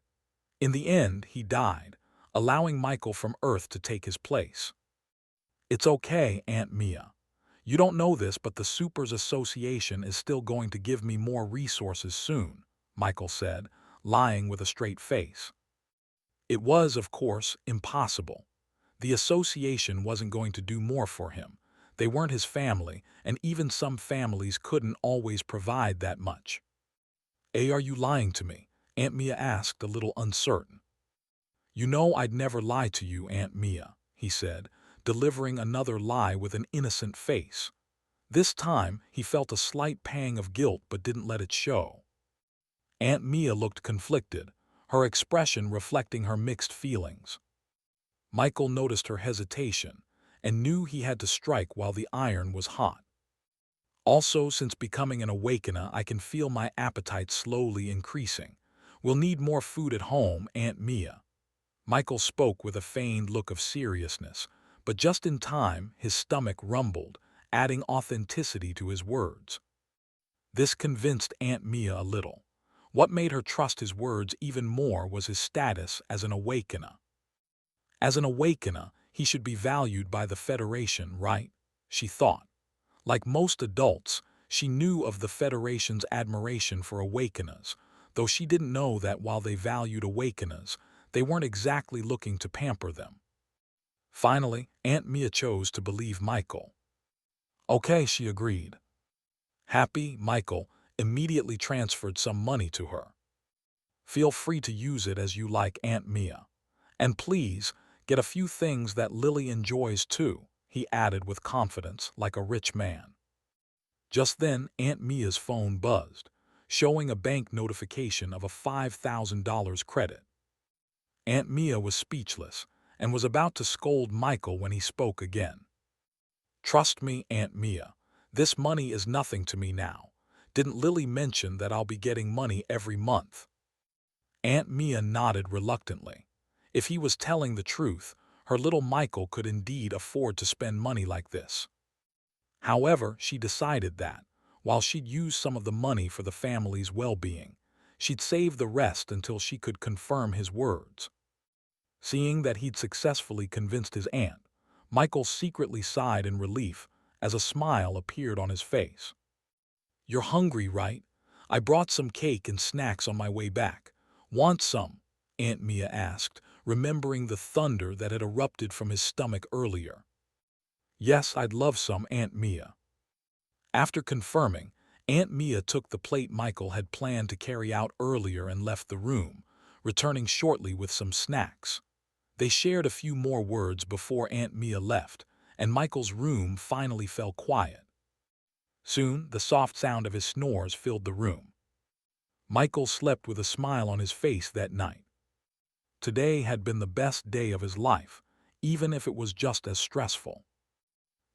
In the end, he died, allowing Michael from Earth to take his place. It's okay, Aunt Mia. You don't know this, but the Supers Association is still going to give me more resources soon, Michael said, lying with a straight face. It was, of course, impossible. The association wasn't going to do more for him. They weren't his family, and even some families couldn't always provide that much. Are you lying to me? Aunt Mia asked, a little uncertain. You know I'd never lie to you, Aunt Mia, he said, delivering another lie with an innocent face. This time, he felt a slight pang of guilt but didn't let it show. Aunt Mia looked conflicted, her expression reflecting her mixed feelings. Michael noticed her hesitation and knew he had to strike while the iron was hot. Also, since becoming an awakener, I can feel my appetite slowly increasing. We'll need more food at home, Aunt Mia. Michael spoke with a feigned look of seriousness, but just in time his stomach rumbled, adding authenticity to his words. This convinced Aunt Mia a little. What made her trust his words even more was his status as an awakener. As an awakener, he should be valued by the Federation, right? She thought. Like most adults, she knew of the Federation's admiration for awakeners, though she didn't know that while they valued awakeners, they weren't exactly looking to pamper them. Finally, Aunt Mia chose to believe Michael. Okay, she agreed. Happy, Michael immediately transferred some money to her. Feel free to use it as you like, Aunt Mia. And please, get a few things that Lily enjoys too, he added with confidence, like a rich man. Just then, Aunt Mia's phone buzzed, showing a bank notification of a $5,000 credit. Aunt Mia was speechless and was about to scold Michael when he spoke again. Trust me, Aunt Mia, this money is nothing to me now. Didn't Lily mention that I'll be getting money every month? Aunt Mia nodded reluctantly. If he was telling the truth, her little Michael could indeed afford to spend money like this. However, she decided that, while she'd use some of the money for the family's well-being, she'd save the rest until she could confirm his words. Seeing that he'd successfully convinced his aunt, Michael secretly sighed in relief as a smile appeared on his face. You're hungry, right? I brought some cake and snacks on my way back. Want some? Aunt Mia asked, remembering the thunder that had erupted from his stomach earlier. Yes, I'd love some, Aunt Mia. After confirming, Aunt Mia took the plate Michael had planned to carry out earlier and left the room, returning shortly with some snacks. They shared a few more words before Aunt Mia left, and Michael's room finally fell quiet. Soon, the soft sound of his snores filled the room. Michael slept with a smile on his face that night. Today had been the best day of his life, even if it was just as stressful.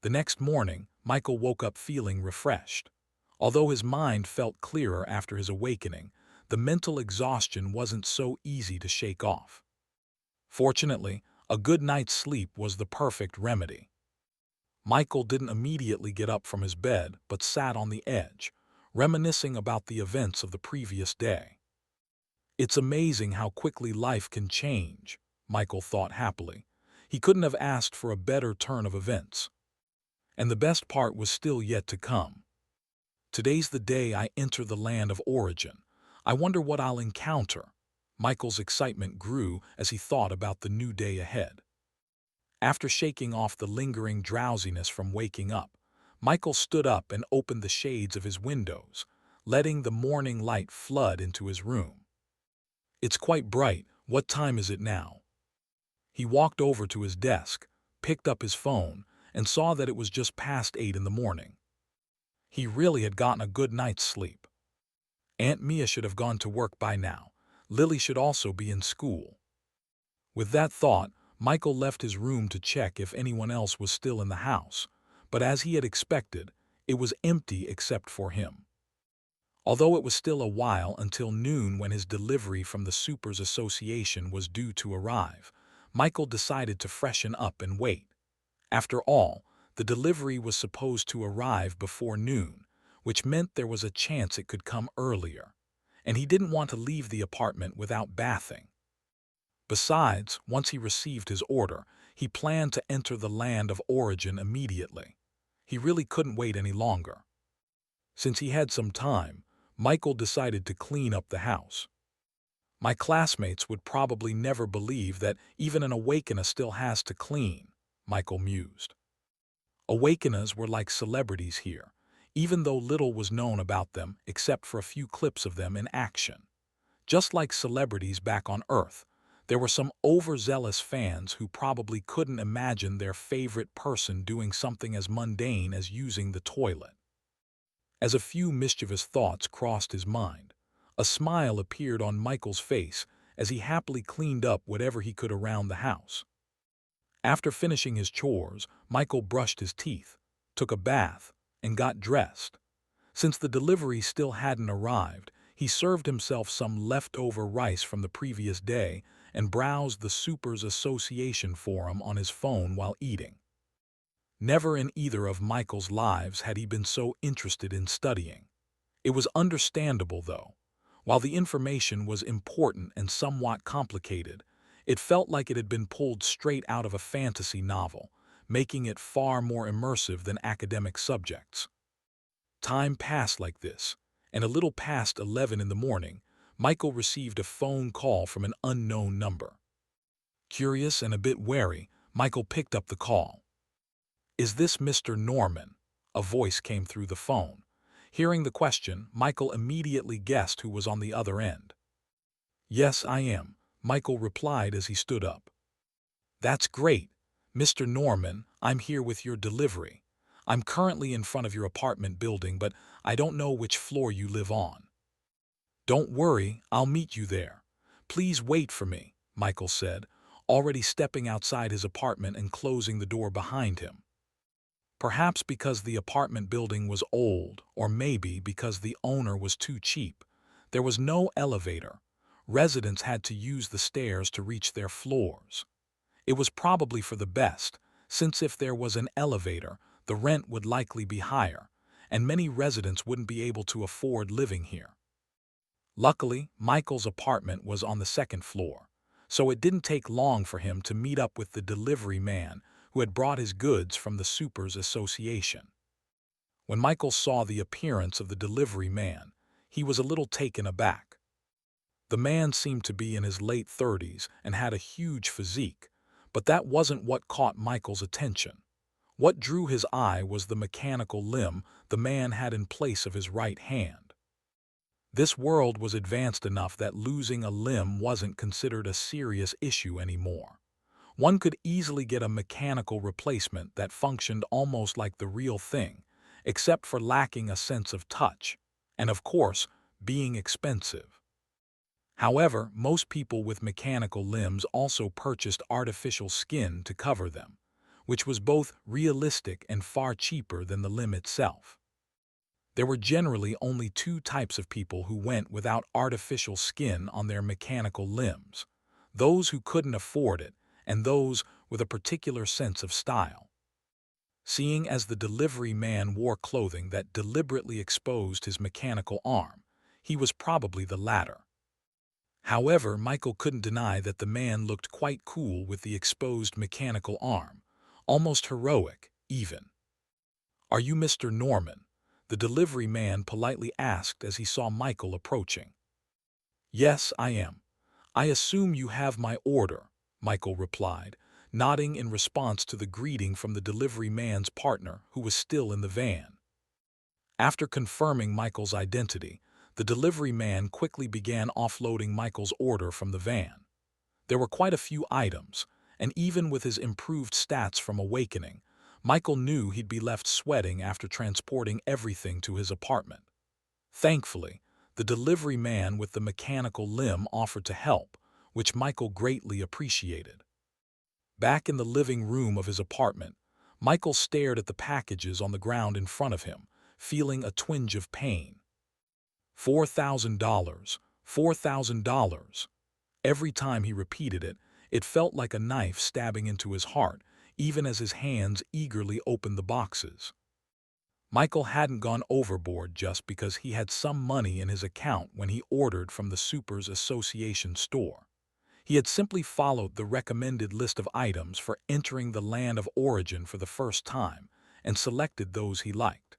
The next morning, Michael woke up feeling refreshed. Although his mind felt clearer after his awakening, the mental exhaustion wasn't so easy to shake off. Fortunately, a good night's sleep was the perfect remedy. Michael didn't immediately get up from his bed, but sat on the edge, reminiscing about the events of the previous day. It's amazing how quickly life can change, Michael thought happily. He couldn't have asked for a better turn of events. And the best part was still yet to come. Today's the day I enter the land of origin. I wonder what I'll encounter. Michael's excitement grew as he thought about the new day ahead. After shaking off the lingering drowsiness from waking up, Michael stood up and opened the shades of his windows, letting the morning light flood into his room. "It's quite bright. What time is it now?" He walked over to his desk, picked up his phone, and saw that it was just past 8 in the morning. He really had gotten a good night's sleep. Aunt Mia should have gone to work by now. Lily should also be in school. With that thought, Michael left his room to check if anyone else was still in the house, but as he had expected, it was empty except for him. Although it was still a while until noon when his delivery from the Supers Association was due to arrive, Michael decided to freshen up and wait. After all, the delivery was supposed to arrive before noon, which meant there was a chance it could come earlier, and he didn't want to leave the apartment without bathing. Besides, once he received his order, he planned to enter the land of origin immediately. He really couldn't wait any longer. Since he had some time, Michael decided to clean up the house. "My classmates would probably never believe that even an awakener still has to clean," Michael mused. Awakeners were like celebrities here, even though little was known about them except for a few clips of them in action. Just like celebrities back on Earth, there were some overzealous fans who probably couldn't imagine their favorite person doing something as mundane as using the toilet. As a few mischievous thoughts crossed his mind, a smile appeared on Michael's face as he happily cleaned up whatever he could around the house. After finishing his chores, Michael brushed his teeth, took a bath, and got dressed. Since the delivery still hadn't arrived, he served himself some leftover rice from the previous day and browsed the Supers Association forum on his phone while eating. Never in either of Michael's lives had he been so interested in studying. It was understandable, though. While the information was important and somewhat complicated, it felt like it had been pulled straight out of a fantasy novel, making it far more immersive than academic subjects. Time passed like this, and a little past 11 in the morning, Michael received a phone call from an unknown number. Curious and a bit wary, Michael picked up the call. "Is this Mr. Norman?" A voice came through the phone. Hearing the question, Michael immediately guessed who was on the other end. "Yes, I am," Michael replied as he stood up. "That's great. Mr. Norman, I'm here with your delivery. I'm currently in front of your apartment building, but I don't know which floor you live on." "Don't worry, I'll meet you there. Please wait for me," Michael said, already stepping outside his apartment and closing the door behind him. Perhaps because the apartment building was old, or maybe because the owner was too cheap, there was no elevator. Residents had to use the stairs to reach their floors. It was probably for the best, since if there was an elevator, the rent would likely be higher, and many residents wouldn't be able to afford living here. Luckily, Michael's apartment was on the second floor, so it didn't take long for him to meet up with the delivery man who had brought his goods from the Supers Association. When Michael saw the appearance of the delivery man, he was a little taken aback. The man seemed to be in his late 30s and had a huge physique, but that wasn't what caught Michael's attention. What drew his eye was the mechanical limb the man had in place of his right hand. This world was advanced enough that losing a limb wasn't considered a serious issue anymore. One could easily get a mechanical replacement that functioned almost like the real thing, except for lacking a sense of touch, and of course, being expensive. However, most people with mechanical limbs also purchased artificial skin to cover them, which was both realistic and far cheaper than the limb itself. There were generally only two types of people who went without artificial skin on their mechanical limbs: those who couldn't afford it, and those with a particular sense of style. Seeing as the delivery man wore clothing that deliberately exposed his mechanical arm, he was probably the latter. However, Michael couldn't deny that the man looked quite cool with the exposed mechanical arm, almost heroic, even. "Are you Mr. Norman?" the delivery man politely asked as he saw Michael approaching. "Yes, I am. I assume you have my order," Michael replied, nodding in response to the greeting from the delivery man's partner, who was still in the van. After confirming Michael's identity, the delivery man quickly began offloading Michael's order from the van. There were quite a few items, and even with his improved stats from awakening, Michael knew he'd be left sweating after transporting everything to his apartment. Thankfully, the delivery man with the mechanical limb offered to help, which Michael greatly appreciated. Back in the living room of his apartment, Michael stared at the packages on the ground in front of him, feeling a twinge of pain. $4,000, $4,000. Every time he repeated it, it felt like a knife stabbing into his heart, even as his hands eagerly opened the boxes. Michael hadn't gone overboard just because he had some money in his account when he ordered from the Supers Association store. He had simply followed the recommended list of items for entering the land of origin for the first time and selected those he liked.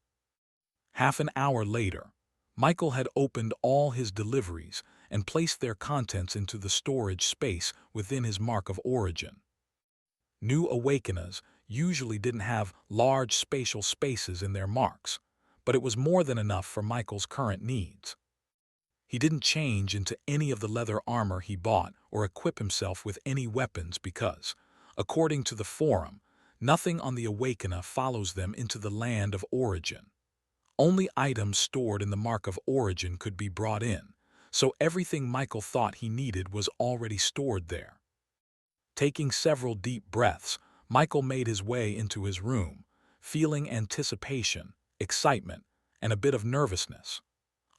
Half an hour later, Michael had opened all his deliveries and placed their contents into the storage space within his mark of origin. New awakeners usually didn't have large spatial spaces in their marks, but it was more than enough for Michael's current needs. He didn't change into any of the leather armor he bought or equip himself with any weapons because, according to the forum, nothing on the Awakener follows them into the land of origin. Only items stored in the mark of origin could be brought in, so everything Michael thought he needed was already stored there. Taking several deep breaths, Michael made his way into his room, feeling anticipation, excitement, and a bit of nervousness.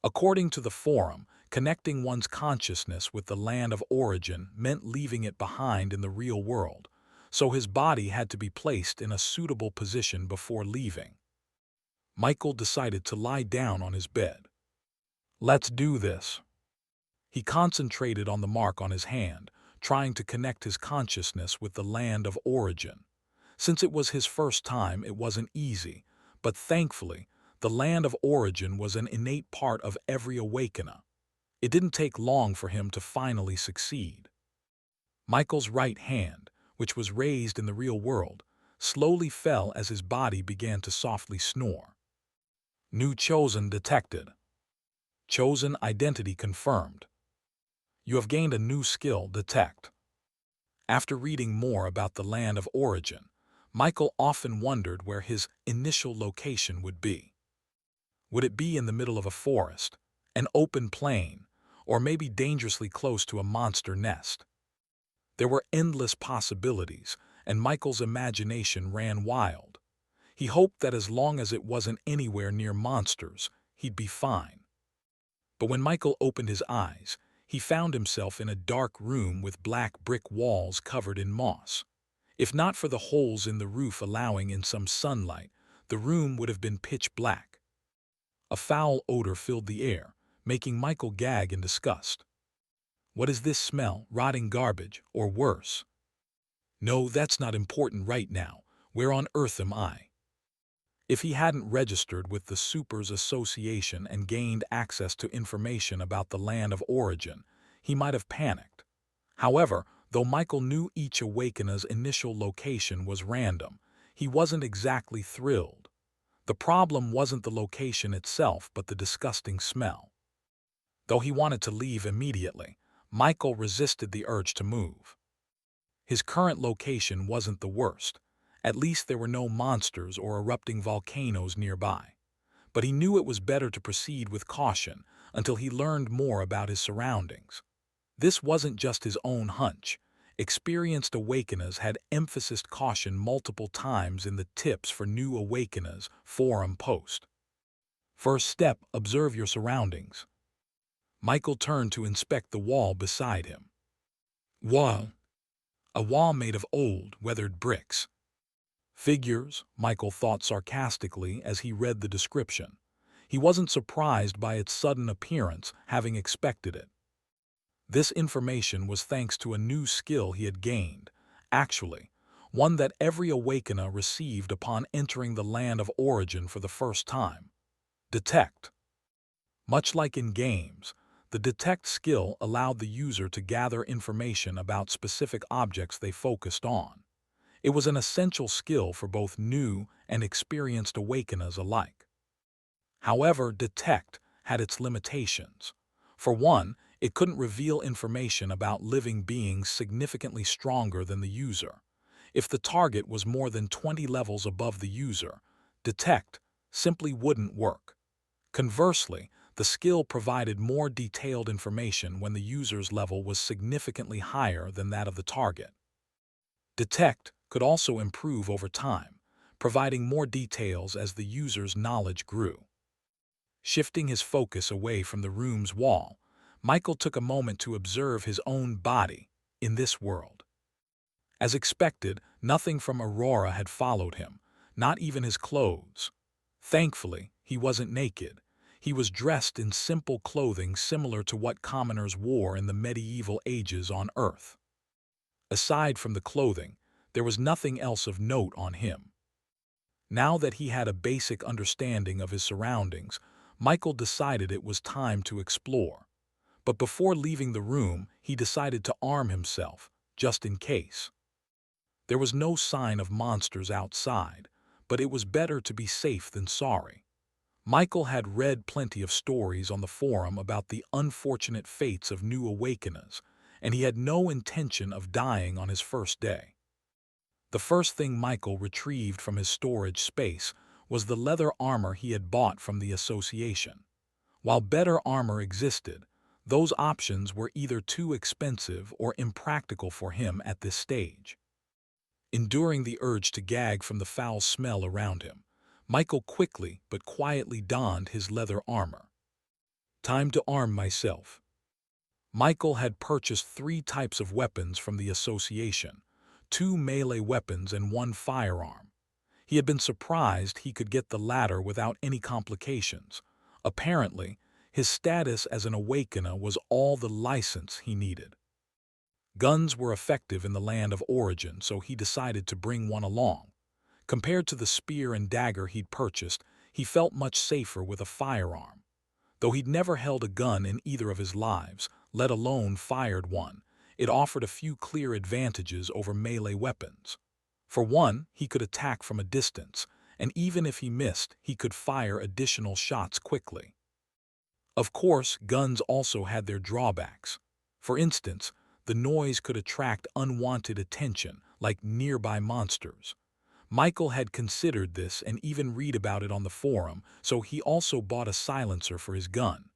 According to the forum, connecting one's consciousness with the land of origin meant leaving it behind in the real world, so his body had to be placed in a suitable position before leaving. Michael decided to lie down on his bed. "Let's do this." He concentrated on the mark on his hand, trying to connect his consciousness with the land of origin. Since it was his first time, it wasn't easy, but thankfully, the land of origin was an innate part of every awakener. It didn't take long for him to finally succeed. Michael's right hand, which was raised in the real world, slowly fell as his body began to softly snore. New chosen detected. Chosen identity confirmed. You have gained a new skill, Detect. After reading more about the land of origin, Michael often wondered where his initial location would be. Would it be in the middle of a forest, an open plain, or maybe dangerously close to a monster nest? There were endless possibilities, and Michael's imagination ran wild. He hoped that as long as it wasn't anywhere near monsters, he'd be fine. But when Michael opened his eyes, he found himself in a dark room with black brick walls covered in moss. If not for the holes in the roof allowing in some sunlight, the room would have been pitch black. A foul odor filled the air, making Michael gag in disgust. What is this smell? Rotting garbage, or worse? No, that's not important right now. Where on earth am I? If he hadn't registered with the Supers Association and gained access to information about the land of origin, he might have panicked. However, though Michael knew each awakener's initial location was random, he wasn't exactly thrilled. The problem wasn't the location itself, but the disgusting smell. Though he wanted to leave immediately, Michael resisted the urge to move. His current location wasn't the worst. At least there were no monsters or erupting volcanoes nearby. But he knew it was better to proceed with caution until he learned more about his surroundings. This wasn't just his own hunch. Experienced awakeners had emphasized caution multiple times in the Tips for New Awakeners forum post. First step, observe your surroundings. Michael turned to inspect the wall beside him. Wall. A wall made of old, weathered bricks. Figures, Michael thought sarcastically as he read the description. He wasn't surprised by its sudden appearance, having expected it. This information was thanks to a new skill he had gained, actually, one that every awakener received upon entering the land of origin for the first time. Detect. Much like in games, the Detect skill allowed the user to gather information about specific objects they focused on. It was an essential skill for both new and experienced awakeners alike. However, Detect had its limitations. For one, it couldn't reveal information about living beings significantly stronger than the user. If the target was more than 20 levels above the user, Detect simply wouldn't work. Conversely, the skill provided more detailed information when the user's level was significantly higher than that of the target. Detect could also improve over time, providing more details as the user's knowledge grew. Shifting his focus away from the room's wall, Michael took a moment to observe his own body in this world. As expected, nothing from Aurora had followed him, not even his clothes. Thankfully, he wasn't naked. He was dressed in simple clothing similar to what commoners wore in the medieval ages on Earth. Aside from the clothing, there was nothing else of note on him. Now that he had a basic understanding of his surroundings, Michael decided it was time to explore. But before leaving the room, he decided to arm himself, just in case. There was no sign of monsters outside, but it was better to be safe than sorry. Michael had read plenty of stories on the forum about the unfortunate fates of new awakeners, and he had no intention of dying on his first day. The first thing Michael retrieved from his storage space was the leather armor he had bought from the association. While better armor existed, those options were either too expensive or impractical for him at this stage. Enduring the urge to gag from the foul smell around him, Michael quickly but quietly donned his leather armor. Time to arm myself. Michael had purchased 3 types of weapons from the association, 2 melee weapons and 1 firearm. He had been surprised he could get the latter without any complications. Apparently, his status as an awakener was all the license he needed. Guns were effective in the land of origin, so he decided to bring one along. Compared to the spear and dagger he'd purchased, he felt much safer with a firearm. Though he'd never held a gun in either of his lives, let alone fired one, it offered a few clear advantages over melee weapons. For one, he could attack from a distance, and even if he missed, he could fire additional shots quickly. Of course, guns also had their drawbacks. For instance, the noise could attract unwanted attention, like nearby monsters. Michael had considered this and even read about it on the forum, so he also bought a silencer for his gun.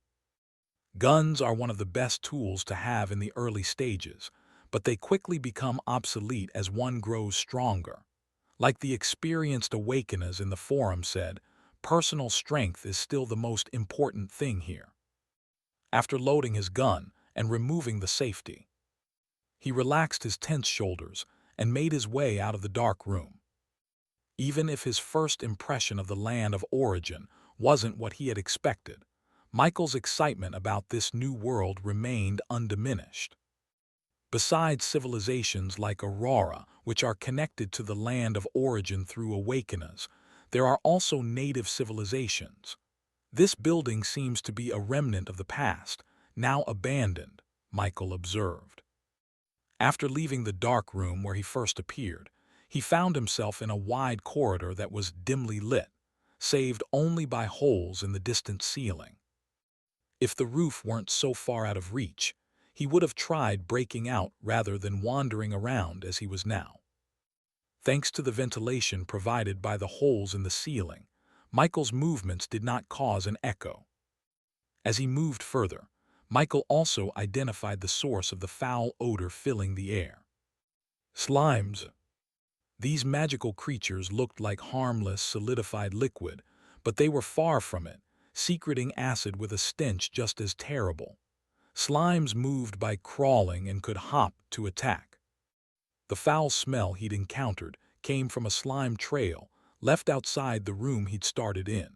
Guns are one of the best tools to have in the early stages, but they quickly become obsolete as one grows stronger. Like the experienced awakeners in the forum said, personal strength is still the most important thing here. After loading his gun and removing the safety, he relaxed his tense shoulders and made his way out of the dark room. Even if his first impression of the land of origin wasn't what he had expected, Michael's excitement about this new world remained undiminished. Besides civilizations like Aurora, which are connected to the land of origin through awakeners, there are also native civilizations. This building seems to be a remnant of the past, now abandoned, Michael observed. After leaving the dark room where he first appeared, he found himself in a wide corridor that was dimly lit, saved only by holes in the distant ceiling. If the roof weren't so far out of reach, he would have tried breaking out rather than wandering around as he was now. Thanks to the ventilation provided by the holes in the ceiling, Michael's movements did not cause an echo. As he moved further, Michael also identified the source of the foul odor filling the air. Slimes. These magical creatures looked like harmless, solidified liquid, but they were far from it, secreting acid with a stench just as terrible. Slimes moved by crawling and could hop to attack. The foul smell he'd encountered came from a slime trail left outside the room he'd started in.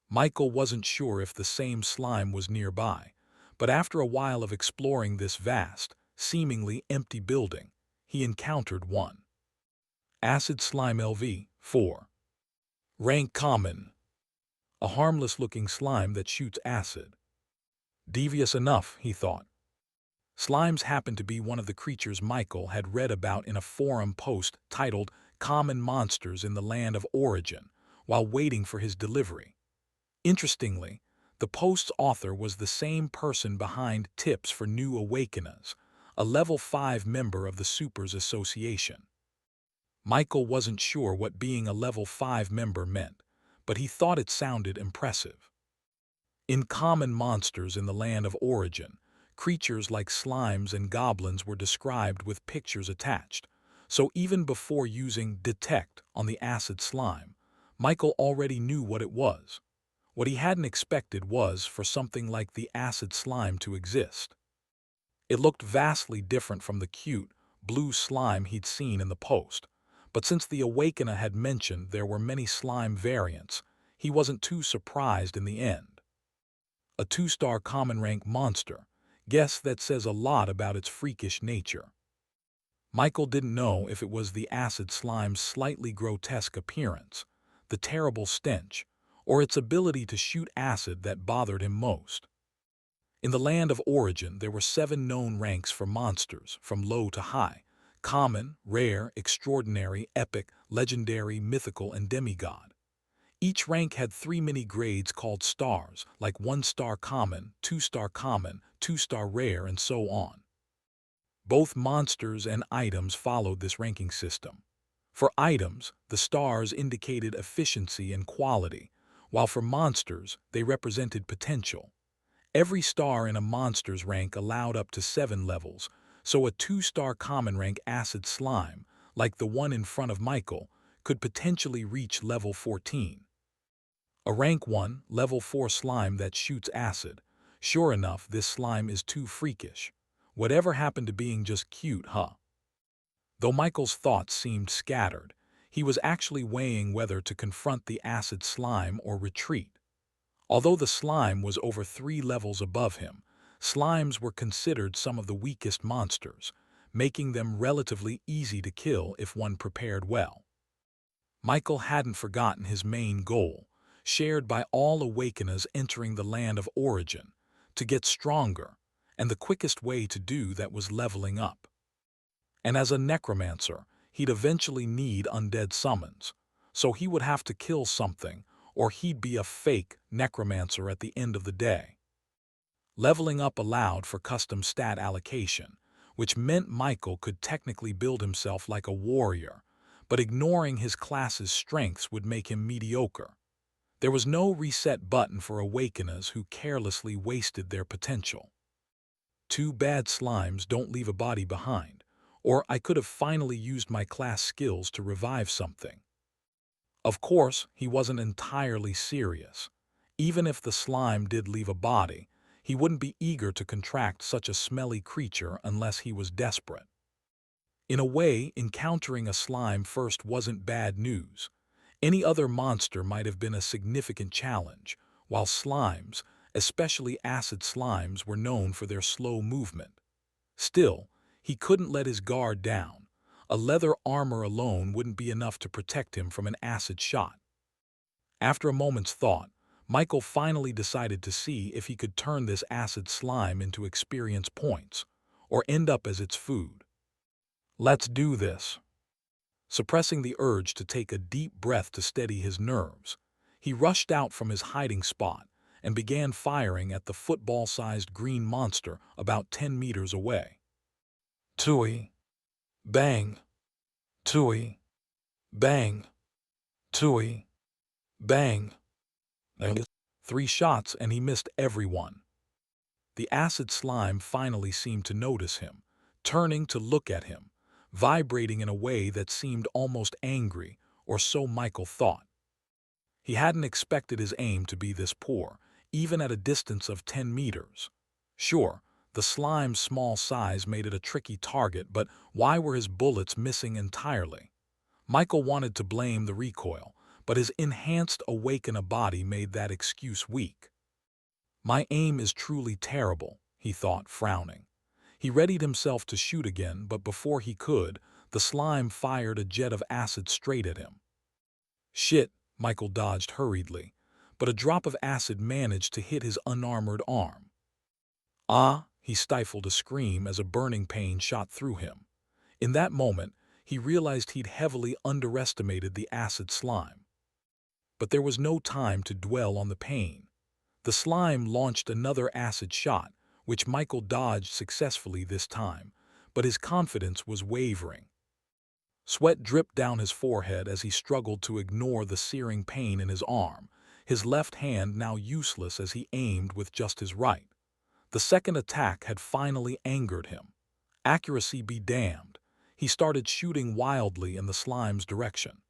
Michael wasn't sure if the same slime was nearby, but after a while of exploring this vast, seemingly empty building, he encountered one. Acid Slime LV 4. Rank Common. A harmless-looking slime that shoots acid. Devious enough, he thought. Slimes happened to be one of the creatures Michael had read about in a forum post titled Common Monsters in the Land of Origin while waiting for his delivery. Interestingly, the post's author was the same person behind Tips for New Awakeners, a Level 5 member of the Supers Association. Michael wasn't sure what being a Level 5 member meant, but he thought it sounded impressive. In Common Monsters in the Land of Origin, creatures like slimes and goblins were described with pictures attached, so even before using Detect on the acid slime, Michael already knew what it was. What he hadn't expected was for something like the acid slime to exist. It looked vastly different from the cute, blue slime he'd seen in the post, but since the Awakener had mentioned there were many slime variants, he wasn't too surprised in the end. A 2-star common rank monster. Guess that says a lot about its freakish nature. Michael didn't know if it was the acid slime's slightly grotesque appearance, the terrible stench, or its ability to shoot acid that bothered him most. In the Land of Origin, there were 7 known ranks for monsters, from low to high: common, rare, extraordinary, epic, legendary, mythical, and demigod. Each rank had 3 mini-grades called stars, like 1-star common, 2-star common, 2-star rare, and so on. Both monsters and items followed this ranking system. For items, the stars indicated efficiency and quality, while for monsters, they represented potential. Every star in a monster's rank allowed up to 7 levels, so a 2-star common rank acid slime, like the one in front of Michael, could potentially reach level 14. A rank 1, level 4 slime that shoots acid. Sure enough, this slime is too freakish. Whatever happened to being just cute, huh? Though Michael's thoughts seemed scattered, he was actually weighing whether to confront the acid slime or retreat. Although the slime was over 3 levels above him, slimes were considered some of the weakest monsters, making them relatively easy to kill if one prepared well. Michael hadn't forgotten his main goal, shared by all Awakeners entering the Land of Origin, to get stronger, and the quickest way to do that was leveling up. And as a Necromancer, he'd eventually need undead summons, so he would have to kill something, or he'd be a fake Necromancer at the end of the day. Leveling up allowed for custom stat allocation, which meant Michael could technically build himself like a warrior, but ignoring his class's strengths would make him mediocre. There was no reset button for Awakeners who carelessly wasted their potential. 2 bad slimes don't leave a body behind, or I could have finally used my class skills to revive something. Of course, he wasn't entirely serious. Even if the slime did leave a body, he wouldn't be eager to contract such a smelly creature unless he was desperate. In a way, encountering a slime first wasn't bad news. Any other monster might have been a significant challenge, while slimes, especially acid slimes, were known for their slow movement. Still, he couldn't let his guard down. A leather armor alone wouldn't be enough to protect him from an acid shot. After a moment's thought, Michael finally decided to see if he could turn this acid slime into experience points, or end up as its food. Let's do this. Suppressing the urge to take a deep breath to steady his nerves, he rushed out from his hiding spot and began firing at the football-sized green monster about 10 meters away. Tui, bang, tui, bang, tui, bang. 3 shots and he missed everyone. The acid slime finally seemed to notice him, turning to look at him, vibrating in a way that seemed almost angry, or so Michael thought. He hadn't expected his aim to be this poor, even at a distance of 10 meters. Sure, the slime's small size made it a tricky target, but why were his bullets missing entirely? Michael wanted to blame the recoil, but his enhanced Awakener body made that excuse weak. My aim is truly terrible, he thought, frowning. He readied himself to shoot again, but before he could, the slime fired a jet of acid straight at him. Shit, Michael dodged hurriedly, but a drop of acid managed to hit his unarmored arm. Ah, He stifled a scream as a burning pain shot through him. In that moment, he realized he'd heavily underestimated the acid slime. But there was no time to dwell on the pain. The slime launched another acid shot, which Michael dodged successfully this time, but his confidence was wavering. Sweat dripped down his forehead as he struggled to ignore the searing pain in his arm, his left hand now useless as he aimed with just his right. The second attack had finally angered him. Accuracy be damned. He started shooting wildly in the slime's direction.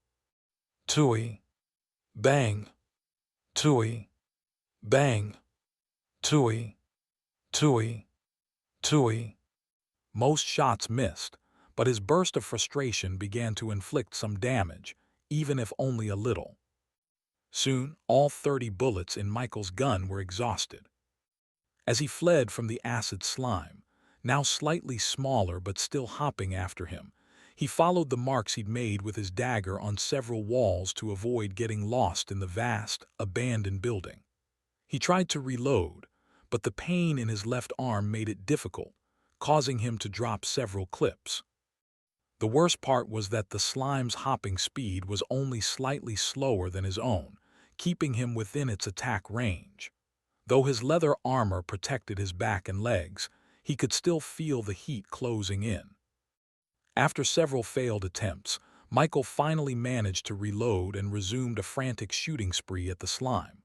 Tui. Bang. Tui. Bang. Tui. Tui. Tui. Most shots missed, but his burst of frustration began to inflict some damage, even if only a little. Soon, all 30 bullets in Michael's gun were exhausted. As he fled from the acid slime, now slightly smaller but still hopping after him, he followed the marks he'd made with his dagger on several walls to avoid getting lost in the vast, abandoned building. He tried to reload, but the pain in his left arm made it difficult, causing him to drop several clips. The worst part was that the slime's hopping speed was only slightly slower than his own, keeping him within its attack range. Though his leather armor protected his back and legs, he could still feel the heat closing in. After several failed attempts, Michael finally managed to reload and resumed a frantic shooting spree at the slime.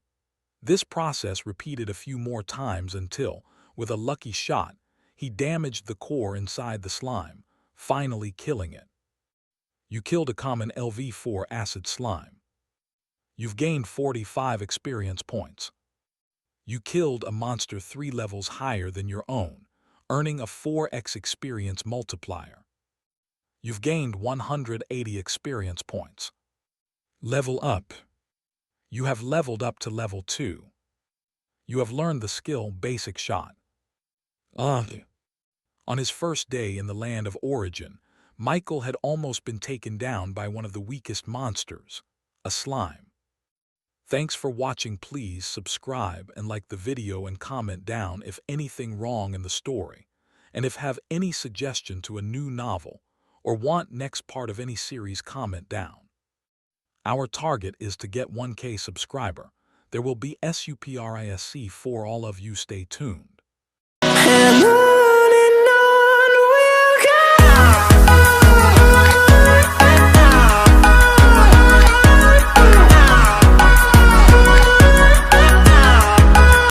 This process repeated a few more times until, with a lucky shot, he damaged the core inside the slime, finally killing it. You killed a common LV4 acid slime. You've gained 45 experience points. You killed a monster 3 levels higher than your own, earning a 4x experience multiplier. You've gained 180 experience points. Level up. You have leveled up to level 2. You have learned the skill Basic Shot. On his first day in the land of origin, Michael had almost been taken down by one of the weakest monsters, a slime. Thanks for watching. Please subscribe and like the video and comment down if anything wrong in the story, and if have any suggestion to a new novel or want next part of any series, comment down. Our target is to get 1K subscriber. There will be SUPRISC for all of you. Stay tuned.